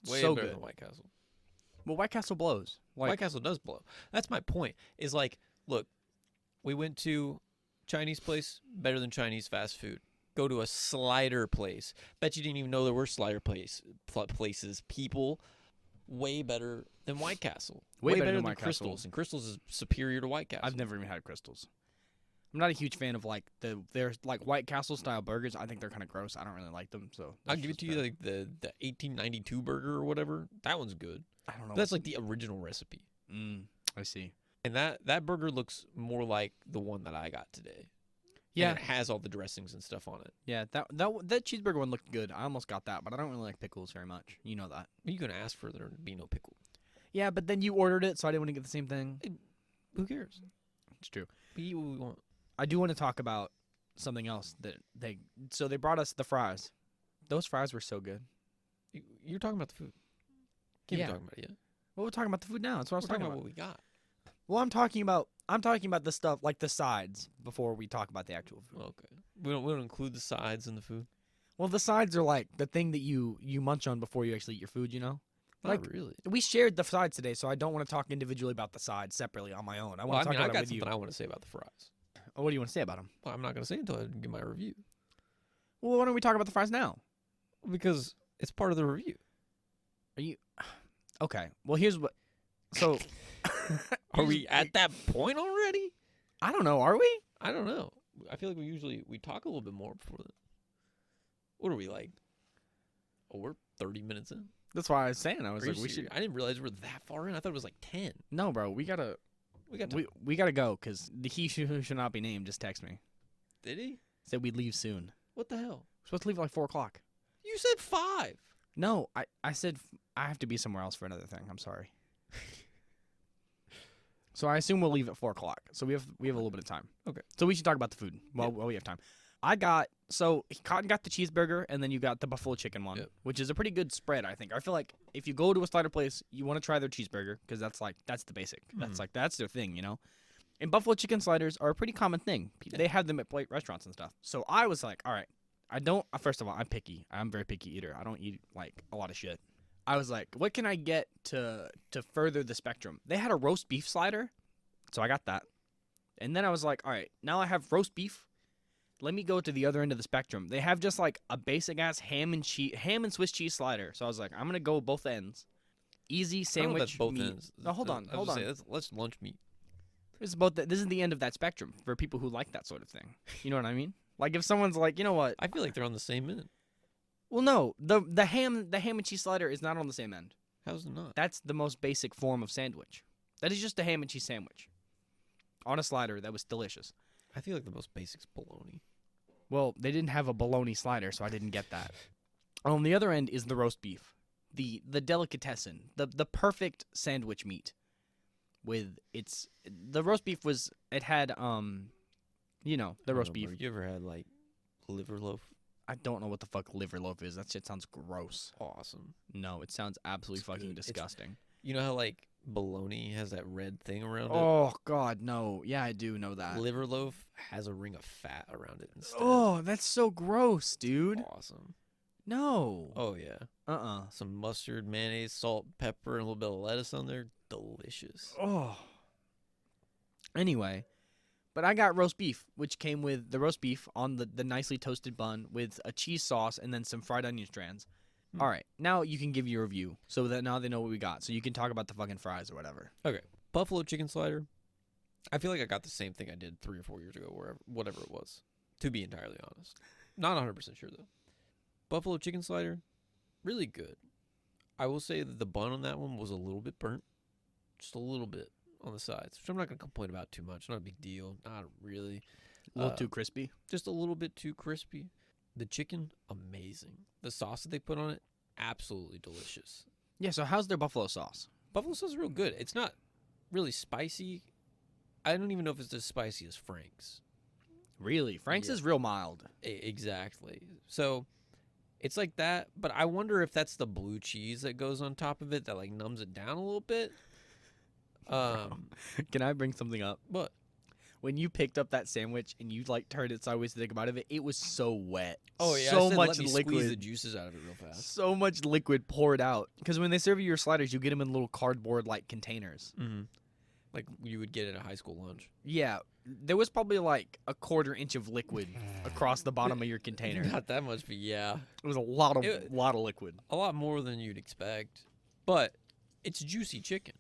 Speaker 1: way
Speaker 2: so
Speaker 1: better
Speaker 2: good.
Speaker 1: than White Castle.
Speaker 2: Well, White Castle blows.
Speaker 1: White Castle does blow. That's my point. Is like, look, we went to Chinese place, better than Chinese fast food. Go to a slider place. Bet you didn't even know there were slider places. People, way better than White Castle.
Speaker 2: Way better
Speaker 1: better
Speaker 2: than
Speaker 1: than
Speaker 2: White Castle.
Speaker 1: Crystals, and Crystals is superior to White Castle.
Speaker 2: I've never even had Crystals. I'm not a huge fan of like their like White Castle style burgers. I think they're kind of gross. I don't really like them. So
Speaker 1: I'll give it to you like the 1892 burger or whatever. That one's good.
Speaker 2: I don't know.
Speaker 1: That's like the original recipe.
Speaker 2: I see.
Speaker 1: And that burger looks more like the one that I got today.
Speaker 2: Yeah,
Speaker 1: And it has all the dressings and stuff on it.
Speaker 2: yeah. That cheeseburger one looked good. I almost got that, but I don't really like pickles very much. You know that.
Speaker 1: You can ask for there to be no pickle.
Speaker 2: Yeah, but then you ordered it, so I didn't want to get the same thing.
Speaker 1: Who cares?
Speaker 2: It's true.
Speaker 1: We eat what we want.
Speaker 2: I do want to talk about something else that they brought us the fries. Those fries were so good.
Speaker 1: You're talking about the food. Can't
Speaker 2: Yeah.
Speaker 1: be talking about it yet.
Speaker 2: Well, we're talking about the food now. That's what I was
Speaker 1: We're talking
Speaker 2: talking
Speaker 1: about
Speaker 2: about.
Speaker 1: what we got.
Speaker 2: Well, I'm talking about the stuff like the sides before we talk about the actual food.
Speaker 1: Okay. We don't include the sides in the food.
Speaker 2: Well, the sides are like the thing that you munch on before you actually eat your food. You know,
Speaker 1: Not
Speaker 2: Like,
Speaker 1: really.
Speaker 2: we shared the sides today, so I don't want to talk individually about the sides separately on my own. I
Speaker 1: Well,
Speaker 2: want to
Speaker 1: I mean,
Speaker 2: talk
Speaker 1: I
Speaker 2: about
Speaker 1: got
Speaker 2: it with you.
Speaker 1: something I want to say about the fries.
Speaker 2: Oh, what do you want to say about them?
Speaker 1: Well, I'm not going to say it until I give my review
Speaker 2: Well, why don't we talk about the fries now?
Speaker 1: because it's part of the review.
Speaker 2: Are you okay? Well, here's what. So,
Speaker 1: Are we at that point already?
Speaker 2: I don't know. Are we?
Speaker 1: I don't know. I feel like we talk a little bit more before that. What are we like? Oh, we're 30 minutes in.
Speaker 2: That's why I was saying. I was
Speaker 1: Are you
Speaker 2: like, we should.
Speaker 1: serious? I didn't realize we're that far in. I thought it was like 10.
Speaker 2: No, bro. We gotta.
Speaker 1: We got time.
Speaker 2: We gotta go because the he who should not be named just text me.
Speaker 1: Did he?
Speaker 2: Said we'd leave soon.
Speaker 1: What the hell?
Speaker 2: We're supposed to leave at like 4:00.
Speaker 1: You said 5.
Speaker 2: No, I said I have to be somewhere else for another thing. I'm sorry. So I assume we'll leave at 4:00. So we have a little bit of time.
Speaker 1: Okay.
Speaker 2: So we should talk about the food while we have time. Cotton got the cheeseburger, and then you got the buffalo chicken one,
Speaker 1: Yep.
Speaker 2: which is a pretty good spread. I think. I feel like if you go to a slider place, you want to try their cheeseburger because that's the basic. That's their thing, you know. And buffalo chicken sliders are a pretty common thing. They have them at restaurants and stuff. So I was like, all right, I don't. First of all, I'm picky. I'm a very picky eater. I don't eat like a lot of shit. I was like, what can I get to further the spectrum? They had a roast beef slider, so I got that. And then I was like, all right, now I have roast beef. Let me go to the other end of the spectrum. They have just like a basic ass ham and Swiss cheese slider. So I was like, I'm gonna go both ends. Easy
Speaker 1: I don't know if
Speaker 2: sandwich
Speaker 1: that's both
Speaker 2: meat.
Speaker 1: ends.
Speaker 2: No, hold on.
Speaker 1: Let's lunch meat.
Speaker 2: This is the end of that spectrum for people who like that sort of thing. You know what I mean? Like if someone's like, you know what?
Speaker 1: I feel like they're on the same end.
Speaker 2: Well, no, the ham and cheese slider is not on the same end.
Speaker 1: How's it not?
Speaker 2: That's the most basic form of sandwich. That is just a ham and cheese sandwich on a slider that was delicious.
Speaker 1: I feel like the most basic's bologna.
Speaker 2: Well, they didn't have a bologna slider, so I didn't get that. On the other end is the roast beef, the delicatessen, the perfect sandwich meat. The roast beef had the roast beef.
Speaker 1: You ever had like liver loaf?
Speaker 2: I don't know what the fuck liver loaf is. That shit sounds gross.
Speaker 1: Awesome.
Speaker 2: No, it sounds absolutely
Speaker 1: It's
Speaker 2: fucking
Speaker 1: good.
Speaker 2: disgusting.
Speaker 1: You know how like bologna has that red thing around
Speaker 2: Oh God, no. Yeah, I do know
Speaker 1: it?
Speaker 2: that.
Speaker 1: Liver loaf has a ring of fat around it instead.
Speaker 2: Oh, that's so gross, dude.
Speaker 1: Awesome.
Speaker 2: No.
Speaker 1: Oh yeah. Some mustard, mayonnaise, salt, pepper, and a little bit of lettuce on there. Delicious.
Speaker 2: Oh. Anyway, but I got roast beef, which came with the roast beef on the nicely toasted bun with a cheese sauce and then some fried onion strands. All right, now you can give your review so that now they know what we got. So you can talk about the fucking fries or whatever.
Speaker 1: Okay. Buffalo chicken slider. I feel like I got the same thing I did 3 or 4 years ago, whatever it was. To be entirely honest, not 100% sure though. Buffalo chicken slider, really good. I will say that the bun on that one was a little bit burnt, just a little bit on the sides, which I'm not gonna complain about too much. Not a big deal. Not really.
Speaker 2: A little too crispy.
Speaker 1: Just a little bit too crispy. The chicken, amazing. The sauce that they put on it, absolutely delicious.
Speaker 2: Yeah, so how's their buffalo sauce?
Speaker 1: Buffalo sauce is real good. It's not really spicy. I don't even know if it's as spicy as Frank's.
Speaker 2: Really? Frank's
Speaker 1: Yeah.
Speaker 2: is real mild.
Speaker 1: Exactly. So it's like that, but I wonder if that's the blue cheese that goes on top of it that like numbs it down a little bit.
Speaker 2: Can I bring something up?
Speaker 1: But
Speaker 2: When you picked up that sandwich and you like turned it sideways to take a bite of it, it was so wet.
Speaker 1: so
Speaker 2: so much
Speaker 1: let me
Speaker 2: liquid.
Speaker 1: squeeze the juices out of it real fast.
Speaker 2: So much liquid poured out. Because when they serve you your sliders, you get them in little cardboard-like containers.
Speaker 1: Mm-hmm. Like you would get at a high school lunch.
Speaker 2: Yeah, there was probably like a 1/4 inch of liquid across the bottom of your container.
Speaker 1: Not that much, but yeah,
Speaker 2: It was a lot of
Speaker 1: It-
Speaker 2: lot of liquid.
Speaker 1: a lot more than you'd expect. But it's juicy chicken,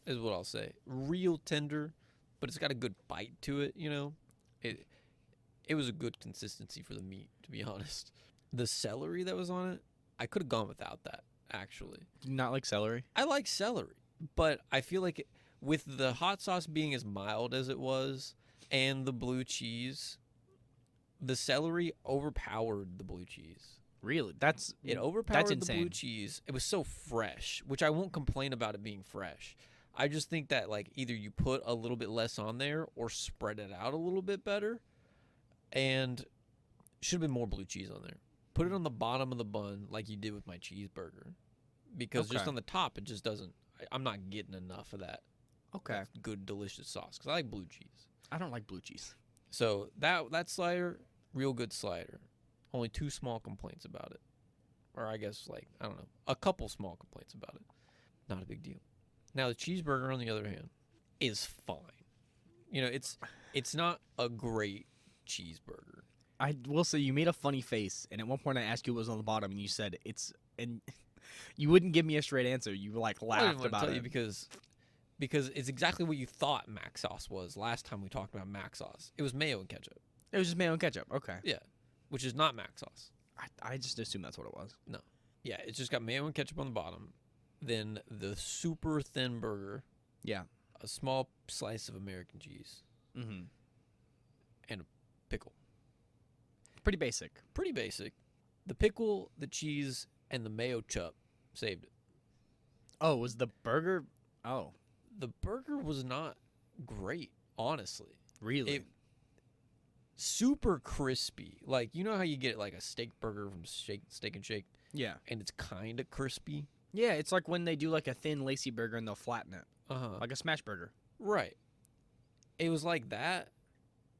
Speaker 1: is what I'll say. Real tender, but it's got a good bite to it. You know, it was a good consistency for the meat, to be honest. The celery that was on it, I could have gone without that. Actually,
Speaker 2: Do you not like celery?
Speaker 1: I like celery, but I feel like with the hot sauce being as mild as it was, and the blue cheese, the celery overpowered the blue cheese.
Speaker 2: Really?
Speaker 1: It overpowered the blue
Speaker 2: insane.
Speaker 1: cheese. It was so fresh, which I won't complain about it being fresh. I just think that like either you put a little bit less on there or spread it out a little bit better, and should have been more blue cheese on there. Put it on the bottom of the bun like you did with my cheeseburger, because just
Speaker 2: Okay.
Speaker 1: on the top it just doesn't. I'm not getting enough of that
Speaker 2: Okay.
Speaker 1: good delicious sauce because I like blue cheese.
Speaker 2: I don't like blue cheese.
Speaker 1: So that slider, real good slider. Only 2 small complaints about it. Or I guess, like, I don't know, a couple small complaints about it. Not a big deal. Now, the cheeseburger, on the other hand, is fine. You know, it's not a great cheeseburger.
Speaker 2: I will say you made a funny face, and at one point I asked you what was on the bottom, and you said it's, and you wouldn't give me a straight answer. You like
Speaker 1: I didn't
Speaker 2: laughed
Speaker 1: want to
Speaker 2: about
Speaker 1: tell
Speaker 2: it.
Speaker 1: you because it's exactly what you thought mac sauce was last time we talked about mac sauce. It was mayo and ketchup.
Speaker 2: It was just mayo and ketchup. Okay.
Speaker 1: Yeah, which is not mac sauce.
Speaker 2: I just assumed that's what it was.
Speaker 1: Yeah, it's just got mayo and ketchup on the bottom. Then the super thin burger.
Speaker 2: Yeah.
Speaker 1: A small slice of American cheese.
Speaker 2: Mm-hmm.
Speaker 1: And a pickle.
Speaker 2: Pretty basic.
Speaker 1: Pretty basic. The pickle, the cheese, and the mayo chup saved it.
Speaker 2: Oh, was the burger? Oh,
Speaker 1: The burger was not great, honestly.
Speaker 2: really?
Speaker 1: It super crispy. Like, you know how you get like a steak burger from Steak and Shake,
Speaker 2: Yeah.
Speaker 1: and it's kind of crispy?
Speaker 2: Yeah, it's like when they do like a thin lacy burger and they'll flatten it,
Speaker 1: Uh-huh.
Speaker 2: like a smash burger.
Speaker 1: Right. It was like that,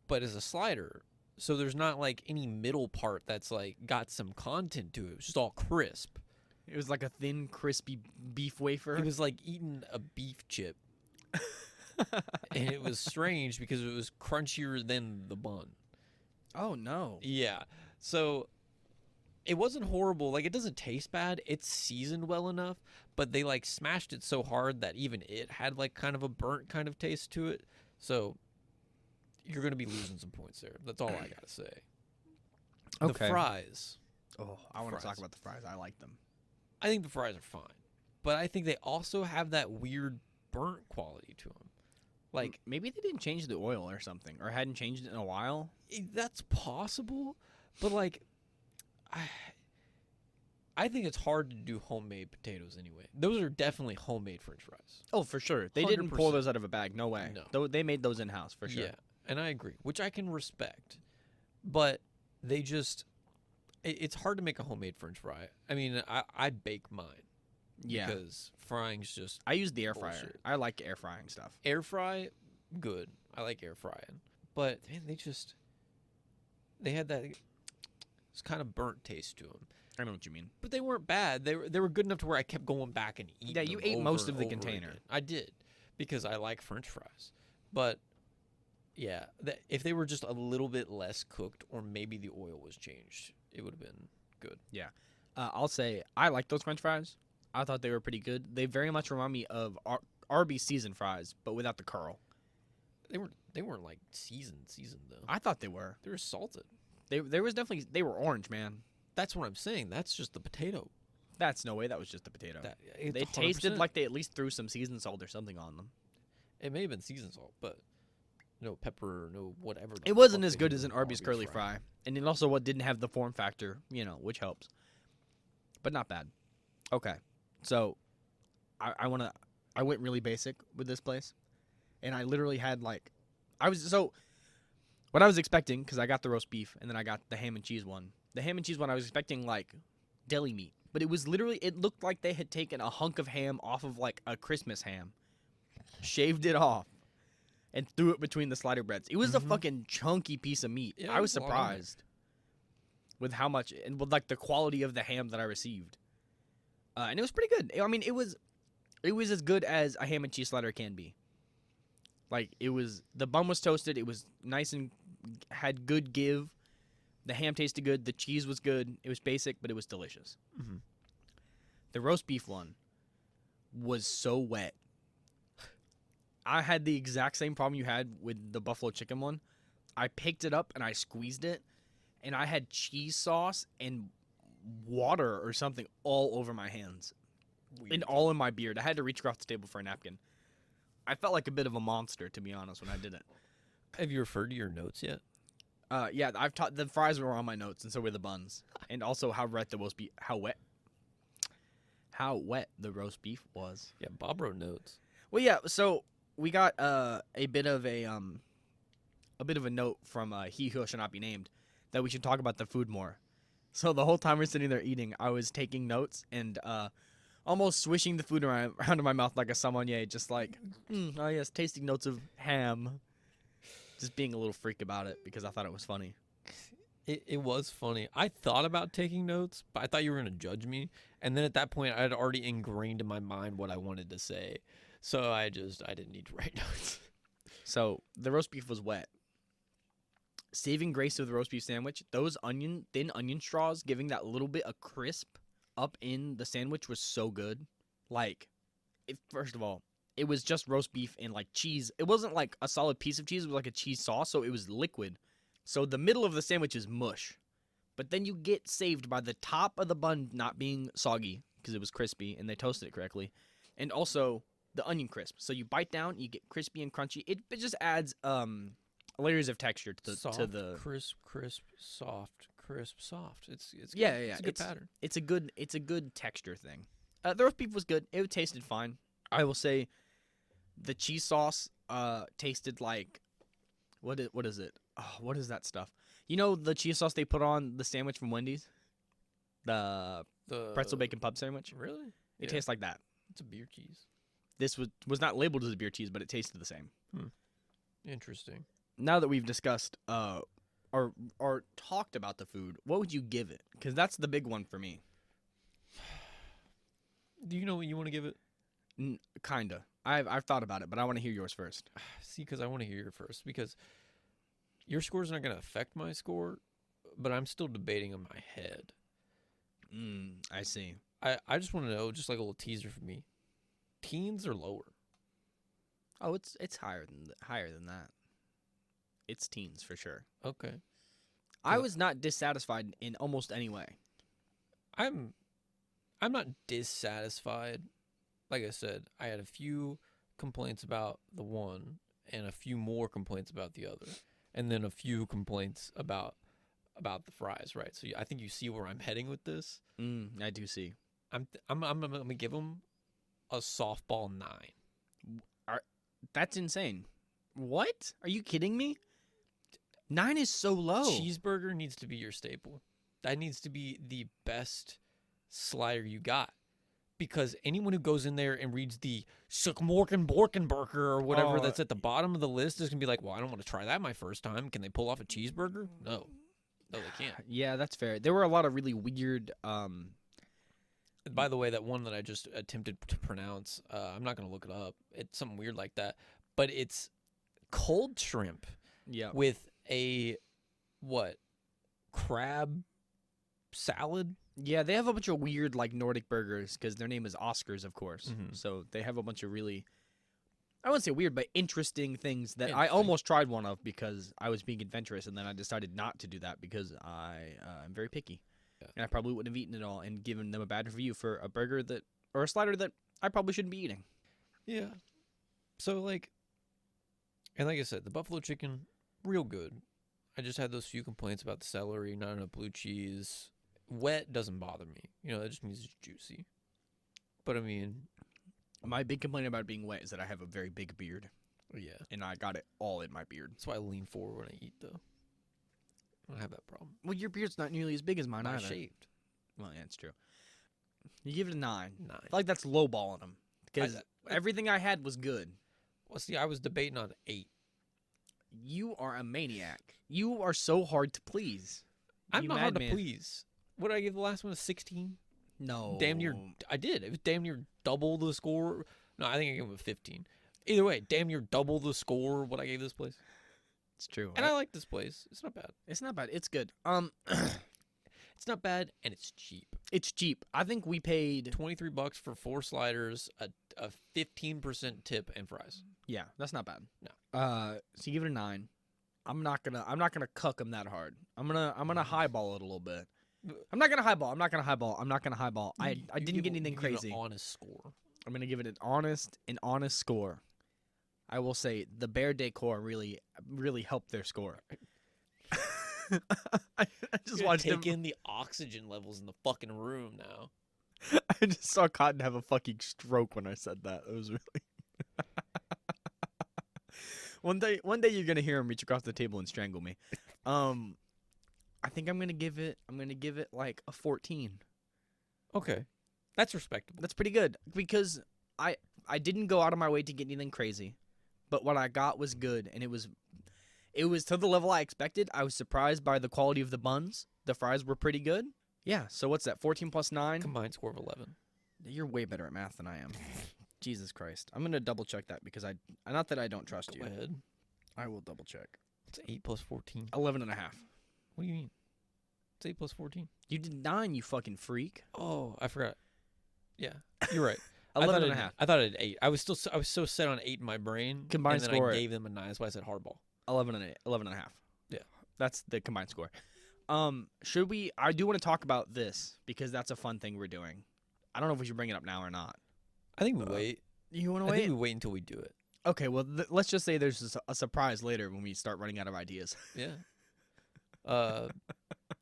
Speaker 1: but as a slider. So there's not like any middle part that's like got some content to it. It was just all crisp.
Speaker 2: It was like a thin, crispy beef wafer.
Speaker 1: It was like eating a beef chip. And it was strange because it was crunchier than the bun.
Speaker 2: Oh no.
Speaker 1: Yeah. So it wasn't horrible. Like, it doesn't taste bad. It's seasoned well enough, but they like smashed it so hard that even it had like kind of a burnt kind of taste to it. So you're going to be losing some points there. That's all I got to say.
Speaker 2: Okay.
Speaker 1: The fries.
Speaker 2: Oh, I want to
Speaker 1: Fries.
Speaker 2: talk about the fries. I like them.
Speaker 1: I think the fries are fine, but I think they also have that weird burnt quality to them. Like,
Speaker 2: Maybe they didn't change the oil or something, or hadn't changed it in a while.
Speaker 1: that's possible, but like, I think it's hard to do homemade potatoes anyway. Those are definitely homemade French fries.
Speaker 2: Oh, for sure. They didn't pull
Speaker 1: 100%.
Speaker 2: those out of a bag. No way.
Speaker 1: No.
Speaker 2: Though they made those in house for sure.
Speaker 1: Yeah, and I agree, which I can respect, but they just, it's hard to make a homemade French fry. I mean, I bake mine.
Speaker 2: Yeah.
Speaker 1: Because frying's just
Speaker 2: I use the air fryer.
Speaker 1: Bullshit.
Speaker 2: I like air frying stuff.
Speaker 1: air fry, good. I like air frying, but man, they had that. It's kind of burnt taste to them,
Speaker 2: I know what you mean.
Speaker 1: but they weren't bad. They were good enough to where I kept going back and eating.
Speaker 2: Yeah, you
Speaker 1: them
Speaker 2: ate
Speaker 1: over
Speaker 2: most
Speaker 1: and
Speaker 2: of the
Speaker 1: over
Speaker 2: container.
Speaker 1: again. I did because I like French fries, but yeah, if they were just a little bit less cooked, or maybe the oil was changed, it would have been good.
Speaker 2: I'll say I like those French fries. I thought they were pretty good. They very much remind me of Arby's seasoned fries, but without the curl.
Speaker 1: They weren't like seasoned though.
Speaker 2: I thought they were.
Speaker 1: They were salted.
Speaker 2: There was definitely they were orange, man.
Speaker 1: That's what I'm saying. That's just the potato.
Speaker 2: That's no way. That was just the potato.
Speaker 1: It's
Speaker 2: They tasted
Speaker 1: 100%.
Speaker 2: like they at least threw some seasoned salt or something on them.
Speaker 1: It may have been seasoned salt, but no pepper, no whatever. the
Speaker 2: It wasn't
Speaker 1: fuck
Speaker 2: as
Speaker 1: they
Speaker 2: good
Speaker 1: put
Speaker 2: as
Speaker 1: in
Speaker 2: an Arby's curly fry, and it also didn't have the form factor, which helps. But not bad. Okay, so I went really basic with this place, and I literally had like, what I was expecting, because I got the roast beef and then I got the ham and cheese one. The ham and cheese one I was expecting like deli meat, but it was literally, it looked like they had taken a hunk of ham off of like a Christmas ham, shaved it off, and threw it between the slider breads. It was a
Speaker 1: Mhm.
Speaker 2: fucking chunky piece of meat.
Speaker 1: Yeah,
Speaker 2: I
Speaker 1: it
Speaker 2: was
Speaker 1: was a lot on there.
Speaker 2: surprised with how much, and with like the quality of the ham that I received. And it was pretty good. I mean, it was as good as a ham and cheese slider can be. Like, the bun was toasted. It was nice and had good give. The ham tasted good. The cheese was good. It was basic, but it was delicious.
Speaker 1: Mhm.
Speaker 2: The roast beef one was so wet. I had the exact same problem you had with the buffalo chicken one. I picked it up and I squeezed it, and I had cheese sauce and water or something all over my hands
Speaker 1: Weird.
Speaker 2: and all in my beard. I had to reach across the table for a napkin. I felt like a bit of a monster, to be honest, when I did it.
Speaker 1: Have you referred to your notes yet?
Speaker 2: Yeah, I've taught the fries were on my notes, and so were the buns, and also how wet the roast beef, how wet the roast beef was.
Speaker 1: Yeah, Bob wrote notes.
Speaker 2: Well, yeah. So we got a bit of a note from he who shall not be named that we should talk about the food more. So the whole time we're sitting there eating, I was taking notes and almost swishing the food around in my mouth like a sommelier, just like, oh yes, tasting notes of ham. Just being a little freak about it because I thought it was funny.
Speaker 1: It was funny. I thought about taking notes, but I thought you were going to judge me. And then at that point, I had already ingrained in my mind what I wanted to say. So I didn't need to write notes.
Speaker 2: So the roast beef was wet. Saving grace of the roast beef sandwich, those thin onion straws giving that little bit of crisp up in the sandwich was so good. Like, first of all, it was just roast beef and like cheese. It wasn't like a solid piece of cheese. It was like a cheese sauce, so it was liquid. So the middle of the sandwich is mush. But then you get saved by the top of the bun not being soggy because it was crispy and they toasted it correctly. And also the onion crisp. So you bite down, you get crispy and crunchy. It just adds layers of texture to the
Speaker 1: Soft,
Speaker 2: to the
Speaker 1: crisp, soft, crisp, soft. It's
Speaker 2: yeah.
Speaker 1: It's a good pattern.
Speaker 2: It's a good texture thing. The roast beef was good. It tasted fine. I will say the cheese sauce tasted like what is it? Oh, what is that stuff? You know the cheese sauce they put on the sandwich from Wendy's? The pretzel bacon pub sandwich?
Speaker 1: Really?
Speaker 2: It tastes like that.
Speaker 1: It's a beer cheese.
Speaker 2: This was not labeled as a beer cheese, but it tasted the same.
Speaker 1: Interesting.
Speaker 2: Now that we've discussed or talked about the food, what would you give it? Because that's the big one for me.
Speaker 1: Do you know what you want to give it?
Speaker 2: Kinda. I've thought about it, but I want to hear yours first.
Speaker 1: See, because I want to hear your first. Because your score's not going to affect my score, but I'm still debating in my head.
Speaker 2: I see.
Speaker 1: I just want to know, just like a little teaser for me. Teens or lower?
Speaker 2: Oh, it's higher than that. It's teens for sure.
Speaker 1: Okay.
Speaker 2: I was not dissatisfied in almost any way.
Speaker 1: I'm not dissatisfied. Like I said, I had a few complaints about the one and a few more complaints about the other. And then a few complaints about the fries, right? So I think you see where I'm heading with this.
Speaker 2: I do see.
Speaker 1: I'm gonna give them a softball 9.
Speaker 2: That's insane. What? Are you kidding me? 9 is so low.
Speaker 1: Cheeseburger needs to be your staple. That needs to be the best slider you got. Because anyone who goes in there and reads the Borkenburger or whatever that's at the bottom of the list is going to be like, well, I don't want to try that my first time. Can they pull off a cheeseburger? No, they can't.
Speaker 2: Yeah, that's fair. There were a lot of really weird...
Speaker 1: By the way, that one that I just attempted to pronounce, I'm not going to look it up. It's something weird like that. But it's cold shrimp with a, crab salad?
Speaker 2: Yeah, they have a bunch of weird, like, Nordic burgers because their name is Oskars, of course.
Speaker 1: Mm-hmm.
Speaker 2: So they have a bunch of really, I wouldn't say weird, but interesting things that I almost tried one of because I was being adventurous, and then I decided not to do that because I'm very picky. Yeah. And I probably wouldn't have eaten it all and given them a bad review for a burger or a slider that I probably shouldn't be eating.
Speaker 1: Yeah. So, and like I said, the buffalo chicken, real good. I just had those few complaints about the celery, not enough blue cheese. Wet doesn't bother me. That just means it's juicy. But, I mean...
Speaker 2: My big complaint about it being wet is that I have a very big beard.
Speaker 1: Yeah.
Speaker 2: And I got it all in my beard.
Speaker 1: That's why I lean forward when I eat, though. I don't have that problem.
Speaker 2: Well, your beard's not nearly as big as mine either.
Speaker 1: Shaved.
Speaker 2: Well, yeah, it's true. You give it a 9.
Speaker 1: 9.
Speaker 2: I feel like that's lowballing them. Because everything I had was good.
Speaker 1: Well, see, I was debating on 8.
Speaker 2: You are a maniac. You are so hard to please.
Speaker 1: I'm not hard to please. What did I give the last one? A 16?
Speaker 2: No.
Speaker 1: Damn near. I did. It was damn near double the score. No, I think I gave him a 15. Either way, damn near double the score what I gave this place.
Speaker 2: It's true.
Speaker 1: And I like this place. It's not bad.
Speaker 2: It's not bad. It's good.
Speaker 1: It's not bad, and it's cheap.
Speaker 2: It's cheap. I think we paid
Speaker 1: $23 for 4 sliders, a 15% tip and fries.
Speaker 2: Yeah, that's not bad.
Speaker 1: No.
Speaker 2: So you give it a 9. I'm not gonna cuck him that hard. I'm gonna highball it a little bit. I'm not gonna highball. I didn't get anything crazy.
Speaker 1: An honest score.
Speaker 2: I'm gonna give it an honest score. I will say the bear decor really helped their score. I just watched him.
Speaker 1: Take in the oxygen levels in the fucking room now.
Speaker 2: I just saw Cotton have a fucking stroke when I said that. It was really. One day you're gonna hear him reach across the table and strangle me. I think I'm gonna give it like a 14.
Speaker 1: Okay, that's respectable.
Speaker 2: That's pretty good because I didn't go out of my way to get anything crazy, but what I got was good, and it was to the level I expected. I was surprised by the quality of the buns. The fries were pretty good. Yeah. So what's that? 14 plus 9.
Speaker 1: Combined score of 11.
Speaker 2: You're way better at math than I am. Jesus Christ. I'm gonna double check that because not that I don't trust you.
Speaker 1: Go ahead.
Speaker 2: I will double check.
Speaker 1: It's 8 plus 14.
Speaker 2: 11.5.
Speaker 1: What do you mean? It's 8 plus 14.
Speaker 2: You did 9, you fucking freak.
Speaker 1: Oh, I forgot. Yeah, you're right.
Speaker 2: 11.5.
Speaker 1: I thought it had 8. I was so set on 8 in my brain.
Speaker 2: Combined
Speaker 1: and then
Speaker 2: score.
Speaker 1: I gave them a 9. That's why I said hardball.
Speaker 2: 11.5.
Speaker 1: Yeah.
Speaker 2: That's the combined score. Should we? I do want to talk about this because that's a fun thing we're doing. I don't know if we should bring it up now or not.
Speaker 1: I think we wait.
Speaker 2: You want to
Speaker 1: I
Speaker 2: wait?
Speaker 1: think we wait until we do it.
Speaker 2: Okay, well, let's just say there's a surprise later when we start running out of ideas.
Speaker 1: Yeah.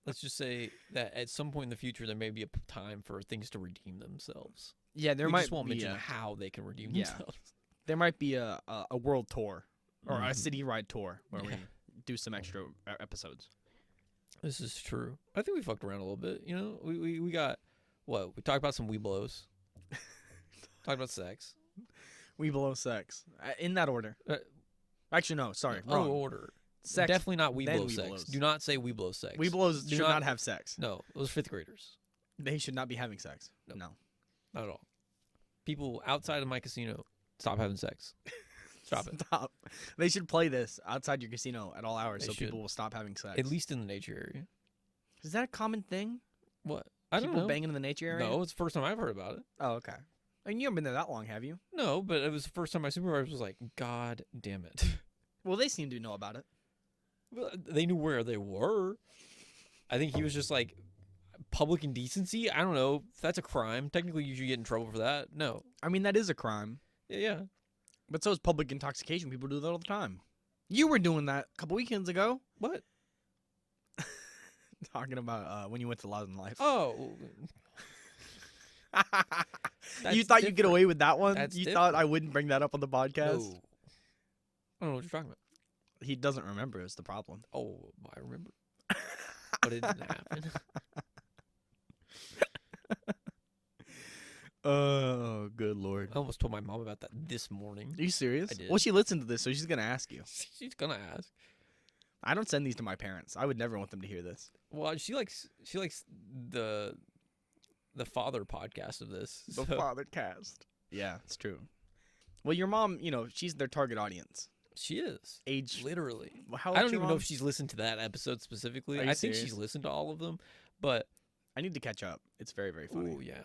Speaker 1: Let's just say that at some point in the future there may be a time for things to redeem themselves.
Speaker 2: Yeah,
Speaker 1: We just won't mention how they can redeem themselves.
Speaker 2: There might be a world tour or a city-wide tour where we do some extra episodes.
Speaker 1: This is true. I think we fucked around a little bit. You know, we got what? We talked about some weeblos. Talked about sex.
Speaker 2: We below sex in that order. Actually, no. Sorry,
Speaker 1: No
Speaker 2: wrong
Speaker 1: order.
Speaker 2: Sex.
Speaker 1: Definitely not
Speaker 2: then
Speaker 1: weeblo sex.
Speaker 2: weeblos.
Speaker 1: Do not say weeblo sex.
Speaker 2: Weeblos
Speaker 1: Do
Speaker 2: should not have sex.
Speaker 1: No, those 5th graders.
Speaker 2: They should not be having sex.
Speaker 1: Nope.
Speaker 2: No.
Speaker 1: Not at all. People outside of my casino, stop having sex. Stop it.
Speaker 2: Stop. They should play this outside your casino at all hours
Speaker 1: They
Speaker 2: so
Speaker 1: should.
Speaker 2: people will stop having sex.
Speaker 1: At least in the nature area.
Speaker 2: Is that a common thing?
Speaker 1: What? I don't
Speaker 2: People
Speaker 1: know.
Speaker 2: banging in the nature area?
Speaker 1: No, it's the first time I've heard about it.
Speaker 2: Oh, okay. I mean, you haven't been there that long, have you?
Speaker 1: No, but it was the first time my supervisor was like, God damn it.
Speaker 2: Well, they seem to know about it.
Speaker 1: Well, they knew where they were. I think he was just like, public indecency? I don't know. If that's a crime. Technically, you should get in trouble for that. No.
Speaker 2: I mean, that is a crime.
Speaker 1: Yeah.
Speaker 2: But so is public intoxication. People do that all the time. You were doing that a couple weekends ago.
Speaker 1: What?
Speaker 2: Talking about when you went to Laws and Life.
Speaker 1: Oh.
Speaker 2: You thought you'd get away with that one?
Speaker 1: That's
Speaker 2: You
Speaker 1: different.
Speaker 2: thought I wouldn't bring that up on the podcast?
Speaker 1: No. I don't know what you're talking about.
Speaker 2: He doesn't remember is the problem.
Speaker 1: Oh, I remember. But it didn't happen.
Speaker 2: Oh, good Lord.
Speaker 1: I almost told my mom about that this morning.
Speaker 2: Are you serious?
Speaker 1: I did.
Speaker 2: Well, she listened to this, so she's going to ask you.
Speaker 1: She's gonna ask.
Speaker 2: I don't send these to my parents. I would never want them to hear this.
Speaker 1: Well, she likes the father podcast of this.
Speaker 2: The
Speaker 1: so-
Speaker 2: father cast. Yeah, it's true. Well, your mom, she's their target audience.
Speaker 1: She is.
Speaker 2: Age.
Speaker 1: Literally.
Speaker 2: How
Speaker 1: I
Speaker 2: old's
Speaker 1: don't
Speaker 2: your
Speaker 1: even know
Speaker 2: mom?
Speaker 1: if she's listened to that episode specifically.
Speaker 2: Are you
Speaker 1: I think
Speaker 2: serious?
Speaker 1: she's listened to all of them, but
Speaker 2: I need to catch up. It's very, very funny.
Speaker 1: oh yeah.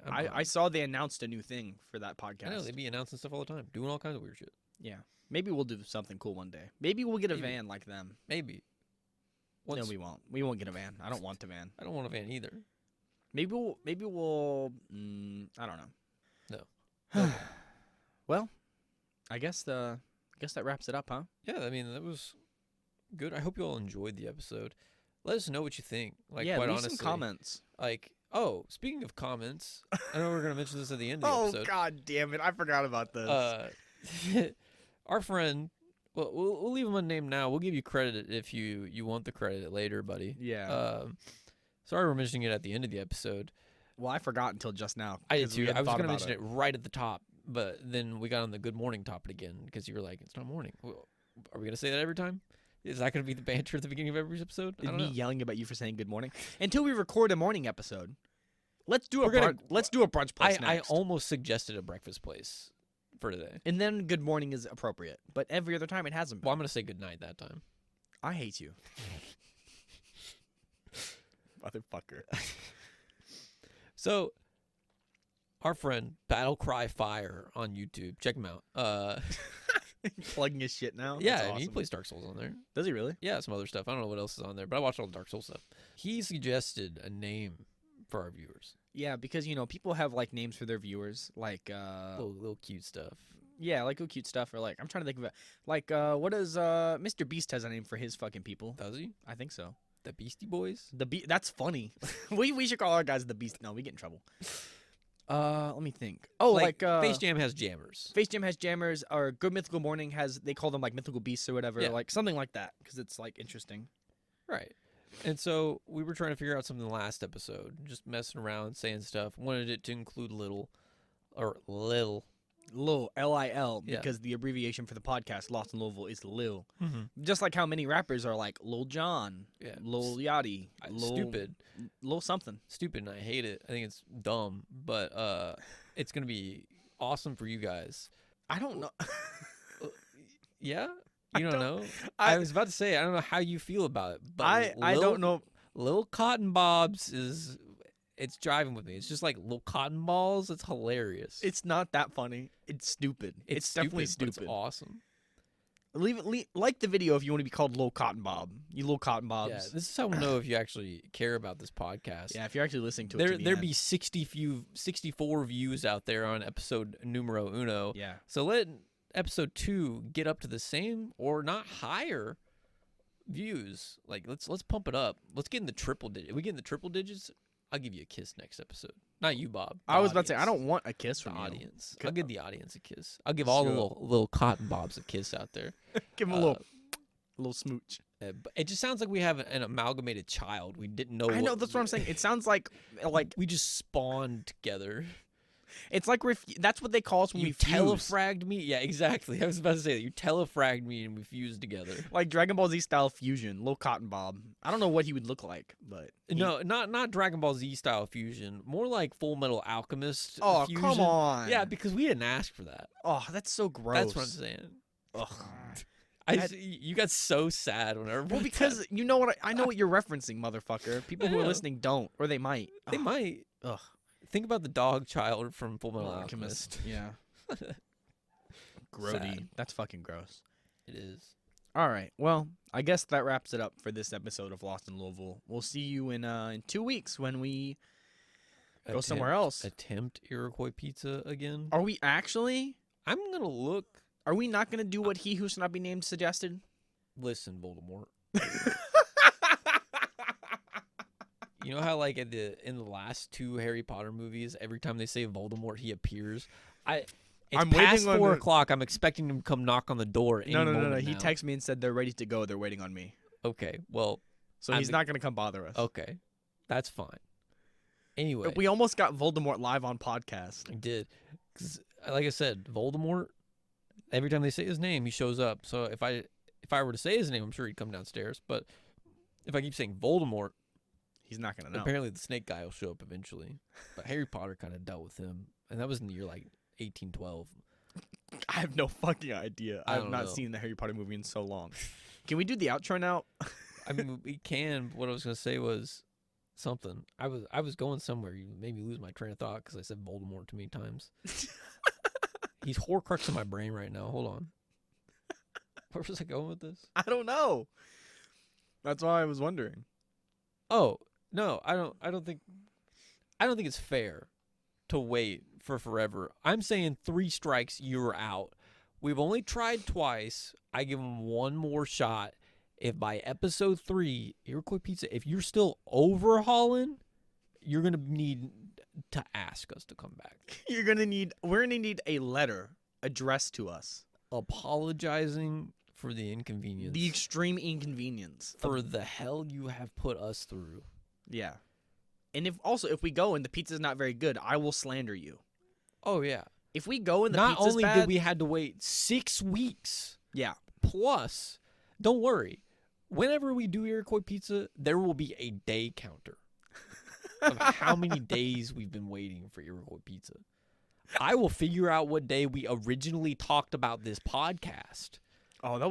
Speaker 2: I saw they announced a new thing for that podcast.
Speaker 1: I know they be announcing stuff all the time, doing all kinds of weird shit.
Speaker 2: Yeah. Maybe we'll do something cool one day. Maybe we'll get a
Speaker 1: Maybe.
Speaker 2: van like them.
Speaker 1: Maybe.
Speaker 2: No,
Speaker 1: Once-
Speaker 2: we won't. We won't get a van. I don't want a van.
Speaker 1: I don't want a van either.
Speaker 2: Maybe we'll. I don't know.
Speaker 1: No.
Speaker 2: Well, I guess that wraps it up, huh?
Speaker 1: Yeah, I mean that was good. I hope you all enjoyed the episode. Let us know what you think. Like,
Speaker 2: yeah,
Speaker 1: quite
Speaker 2: leave
Speaker 1: honestly,
Speaker 2: some comments.
Speaker 1: like, oh, speaking of comments, I know we're gonna mention this at the end of the
Speaker 2: Oh
Speaker 1: episode.
Speaker 2: God damn it! I forgot about this.
Speaker 1: Our friend, well, we'll leave him unnamed now. We'll give you credit if you want the credit later, buddy.
Speaker 2: Yeah.
Speaker 1: Sorry we're mentioning it at the end of the episode.
Speaker 2: Well, I forgot until just now.
Speaker 1: I did
Speaker 2: 'cause we
Speaker 1: too.
Speaker 2: hadn't
Speaker 1: I was
Speaker 2: thought
Speaker 1: gonna
Speaker 2: about
Speaker 1: mention it right at the top, but then we got on the good morning topic again because you were like, it's not morning. Well, are we gonna say that every time? Is that gonna be the banter at the beginning of every episode? I
Speaker 2: Is
Speaker 1: don't
Speaker 2: me
Speaker 1: know.
Speaker 2: yelling about you for saying good morning until we record a morning episode. Let's do a
Speaker 1: We're gonna-
Speaker 2: let's do a brunch place
Speaker 1: I
Speaker 2: next.
Speaker 1: almost suggested a breakfast place for today.
Speaker 2: And then good morning is appropriate, but every other time it hasn't been.
Speaker 1: Well, I'm gonna say good night that time.
Speaker 2: I hate you, motherfucker.
Speaker 1: So, our friend Battle Cry Fire on YouTube. Check him out.
Speaker 2: Plugging his shit now.
Speaker 1: Yeah,
Speaker 2: That's
Speaker 1: I mean, he
Speaker 2: awesome.
Speaker 1: plays Dark Souls on there.
Speaker 2: Does he really?
Speaker 1: Yeah, some other stuff. I don't know what else is on there, but I watched all the Dark Souls stuff. He suggested a name for our viewers.
Speaker 2: Yeah, because people have like names for their viewers, like
Speaker 1: Little cute stuff.
Speaker 2: yeah, like little cute stuff, or like I'm trying to think of it. Like what does Mr. Beast has a name for his fucking people?
Speaker 1: Does he?
Speaker 2: I think so.
Speaker 1: The Beastie Boys?
Speaker 2: That's funny. we should call our guys the Beast. No, we get in trouble. Let me think. Oh, like
Speaker 1: Face Jam has jammers.
Speaker 2: Face Jam has jammers, or Good Mythical Morning they call them like mythical beasts or whatever,
Speaker 1: Yeah.
Speaker 2: like something like that, because it's like interesting.
Speaker 1: Right. And so we were trying to figure out something last episode, just messing around, saying stuff. Wanted it to include Lil,
Speaker 2: Lil, Lil,
Speaker 1: Yeah.
Speaker 2: because the abbreviation for the podcast Lost in Louisville is Lil.
Speaker 1: Mm-hmm.
Speaker 2: Just like how many rappers are like Lil Jon,
Speaker 1: Yeah.
Speaker 2: Lil Yachty,
Speaker 1: Stupid.
Speaker 2: Lil something.
Speaker 1: Stupid, and I hate it. I think it's dumb, but it's going to be awesome for you guys.
Speaker 2: I don't know.
Speaker 1: Yeah?
Speaker 2: I
Speaker 1: You don't
Speaker 2: don't-
Speaker 1: know? I was about to say, I don't know how you feel about it, but
Speaker 2: I don't know.
Speaker 1: Lil Cotton Bobs it's driving with me. It's just like Lil Cotton Balls. It's hilarious.
Speaker 2: It's not that funny. It's stupid. It's definitely
Speaker 1: but
Speaker 2: stupid.
Speaker 1: It's awesome.
Speaker 2: Like the video if you want to be called Lil Cotton Bob. You Lil Cotton Bobs.
Speaker 1: Yeah, this is how we'll know if you actually care about this podcast.
Speaker 2: Yeah, if you're actually listening to it.
Speaker 1: There'd be 64 views out there on episode numero uno.
Speaker 2: Yeah.
Speaker 1: So let episode 2 get up to the same or not higher views. Like let's pump it up. Let's get in the triple digit. If we get in the triple digits, I'll give you a kiss next episode. Not you, Bob.
Speaker 2: I was about to say I don't want a kiss
Speaker 1: The
Speaker 2: from you.
Speaker 1: audience. I'll give the audience a kiss. I'll give all the little cotton bobs a kiss out there.
Speaker 2: Give him a little smooch.
Speaker 1: But it just sounds like we have an amalgamated child. We didn't know.
Speaker 2: I know that's what I'm saying. It sounds like
Speaker 1: we just spawned together.
Speaker 2: it's like that's what they call us when
Speaker 1: You
Speaker 2: we fuse.
Speaker 1: telefragged me. Yeah, exactly. I was about to say that you telefragged me and we fused together.
Speaker 2: Like Dragon Ball Z style fusion, Lil Cotton Bob. I don't know what he would look like, but
Speaker 1: No, not Dragon Ball Z style fusion. More like Full Metal Alchemist.
Speaker 2: Oh,
Speaker 1: fusion.
Speaker 2: come on.
Speaker 1: Yeah, because we didn't ask for that.
Speaker 2: Oh, that's so gross.
Speaker 1: That's what I'm saying.
Speaker 2: Ugh.
Speaker 1: You got so sad whenever.
Speaker 2: Well, because you know what I know what you're referencing, motherfucker. People who
Speaker 1: I
Speaker 2: are
Speaker 1: know.
Speaker 2: listening don't, or they might.
Speaker 1: They might.
Speaker 2: Ugh.
Speaker 1: Think about the dog child from Full Metal
Speaker 2: Alchemist.
Speaker 1: Alchemist.
Speaker 2: Yeah. Grody.
Speaker 1: Sad.
Speaker 2: That's fucking gross.
Speaker 1: It is.
Speaker 2: All right. Well, I guess that wraps it up for this episode of Lost in Louisville. We'll see you in 2 weeks when we go somewhere else.
Speaker 1: Attempt Iroquois pizza again.
Speaker 2: Are we actually?
Speaker 1: I'm gonna look.
Speaker 2: Are we not going to do what he who should not be named suggested?
Speaker 1: Listen, Voldemort. You know how like in the last 2 Harry Potter movies, every time they say Voldemort, he appears. It's
Speaker 2: I'm
Speaker 1: past
Speaker 2: waiting on
Speaker 1: 4
Speaker 2: the-
Speaker 1: o'clock. I'm expecting him to come knock on the door. Any
Speaker 2: No.
Speaker 1: moment
Speaker 2: He
Speaker 1: now.
Speaker 2: texted me and said they're ready to go. They're waiting on me.
Speaker 1: Okay, well,
Speaker 2: So
Speaker 1: I'm
Speaker 2: he's
Speaker 1: the-
Speaker 2: not going to come bother us.
Speaker 1: okay, that's fine. Anyway,
Speaker 2: We almost got Voldemort live on podcast.
Speaker 1: I did. 'Cause, like I said, Voldemort. Every time they say his name, he shows up. So if I were to say his name, I'm sure he'd come downstairs. But if I keep saying Voldemort,
Speaker 2: He's not going to know.
Speaker 1: apparently the snake guy will show up eventually. But Harry Potter kind of dealt with him, and that was in the year like 1812.
Speaker 2: I have no fucking idea.
Speaker 1: I
Speaker 2: I have
Speaker 1: don't
Speaker 2: not
Speaker 1: know.
Speaker 2: seen the Harry Potter movie in so long. Can we do the outro now?
Speaker 1: I mean, we can. But what I was gonna say was something. I was going somewhere. You made me lose my train of thought because I said Voldemort too many times. He's Horcrux in my brain right now. Hold on. Where was I going with this?
Speaker 2: I don't know. That's why I was wondering.
Speaker 1: Oh no, I don't think it's fair to wait for forever. I'm saying 3 strikes, you're out. We've only tried twice. I give him one more shot. If by episode 3, Iroquois Pizza, if you're still overhauling, you're gonna need to ask us to come back,
Speaker 2: We're gonna need a letter addressed to us.
Speaker 1: apologizing for the inconvenience,
Speaker 2: The extreme inconvenience.
Speaker 1: for the hell you have put us through.
Speaker 2: Yeah. And if we go and the pizza's not very good, I will slander you.
Speaker 1: Oh yeah.
Speaker 2: If we go and the
Speaker 1: Not
Speaker 2: pizza's
Speaker 1: only
Speaker 2: bad,
Speaker 1: did we had to wait 6 weeks.
Speaker 2: yeah.
Speaker 1: Plus, don't worry. Whenever we do Iroquois Pizza, there will be a day counter of how many days we've been waiting for Iroquois Pizza. I will figure out what day we originally talked about this podcast.
Speaker 2: Oh, that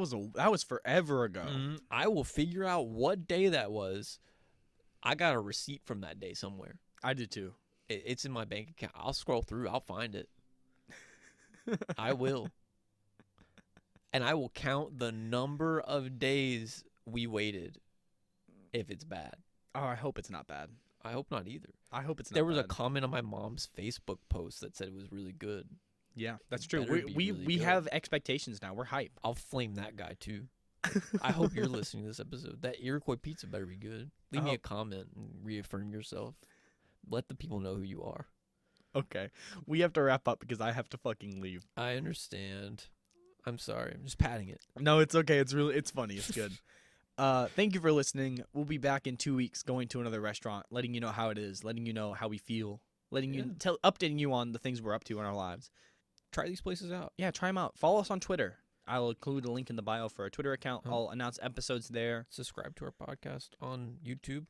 Speaker 2: was forever ago.
Speaker 1: I will figure out what day that was. I got a receipt from that day somewhere.
Speaker 2: I did too.
Speaker 1: It's in my bank account. I'll scroll through. I'll find it. I will. And I will count the number of days we waited if it's bad.
Speaker 2: Oh, I hope it's not bad.
Speaker 1: I hope not either.
Speaker 2: I hope it's not
Speaker 1: There was a
Speaker 2: bad.
Speaker 1: comment on my mom's Facebook post that said it was really good.
Speaker 2: Yeah, that's
Speaker 1: It
Speaker 2: true.
Speaker 1: better be
Speaker 2: We
Speaker 1: really good.
Speaker 2: have expectations now. We're hype.
Speaker 1: I'll flame that guy too. I hope you're listening to this episode. That Iroquois pizza better be good. Leave me a comment and reaffirm yourself. Let the people know who you are.
Speaker 2: Okay. We have to wrap up because I have to fucking leave.
Speaker 1: I understand. I'm sorry. I'm just patting it.
Speaker 2: No, it's okay. It's funny. It's good. Thank you for listening. We'll be back in 2 weeks going to another restaurant, letting you know how it is, letting you know how we feel, updating you on the things we're up to in our lives.
Speaker 1: Try these places out.
Speaker 2: Yeah, try them out. Follow us on Twitter. I'll include a link in the bio for our Twitter account.
Speaker 1: Oh.
Speaker 2: I'll announce episodes there.
Speaker 1: Subscribe to our podcast on YouTube.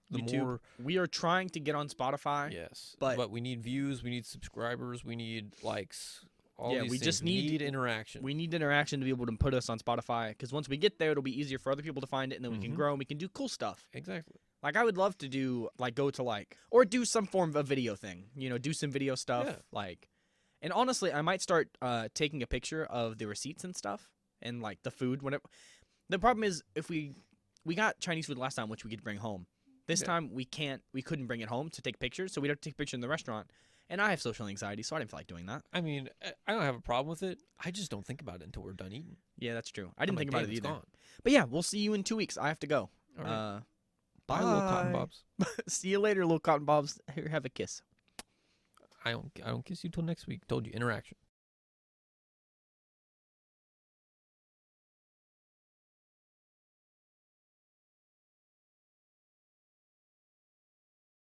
Speaker 2: We are trying to get on Spotify.
Speaker 1: Yes.
Speaker 2: But-
Speaker 1: But we need views. We need subscribers. We need likes. All
Speaker 2: Yeah,
Speaker 1: these
Speaker 2: we
Speaker 1: things.
Speaker 2: just
Speaker 1: We
Speaker 2: need-
Speaker 1: need interaction.
Speaker 2: We need interaction to be able to put us on Spotify because once we get there, it'll be easier for other people to find it, and then we can
Speaker 1: Mhm.
Speaker 2: grow and we can do cool stuff.
Speaker 1: Exactly.
Speaker 2: Like, I would love to do, like, or do some form of a video thing. Do some video stuff.
Speaker 1: Yeah.
Speaker 2: And honestly, I might start taking a picture of the receipts and stuff and, like, the food. The problem is, if we got Chinese food last time, which we could bring home. This
Speaker 1: Yeah.
Speaker 2: time, we couldn't bring it home to take pictures, so we'd have to take a picture in the restaurant. And I have social anxiety, so I didn't feel like doing that.
Speaker 1: I mean, I don't have a problem with it. I just don't think about it until we're done eating.
Speaker 2: Yeah, that's true. I didn't
Speaker 1: I'm
Speaker 2: think
Speaker 1: like,
Speaker 2: about it
Speaker 1: "Damn, it's
Speaker 2: either.
Speaker 1: gone."
Speaker 2: But yeah, we'll see you in 2 weeks. I have to go.
Speaker 1: All right.
Speaker 2: Bye,
Speaker 1: Bye, little cotton bobs.
Speaker 2: See you later, little cotton bobs. Here, have a kiss.
Speaker 1: I don't kiss you till next week. Told you, interaction.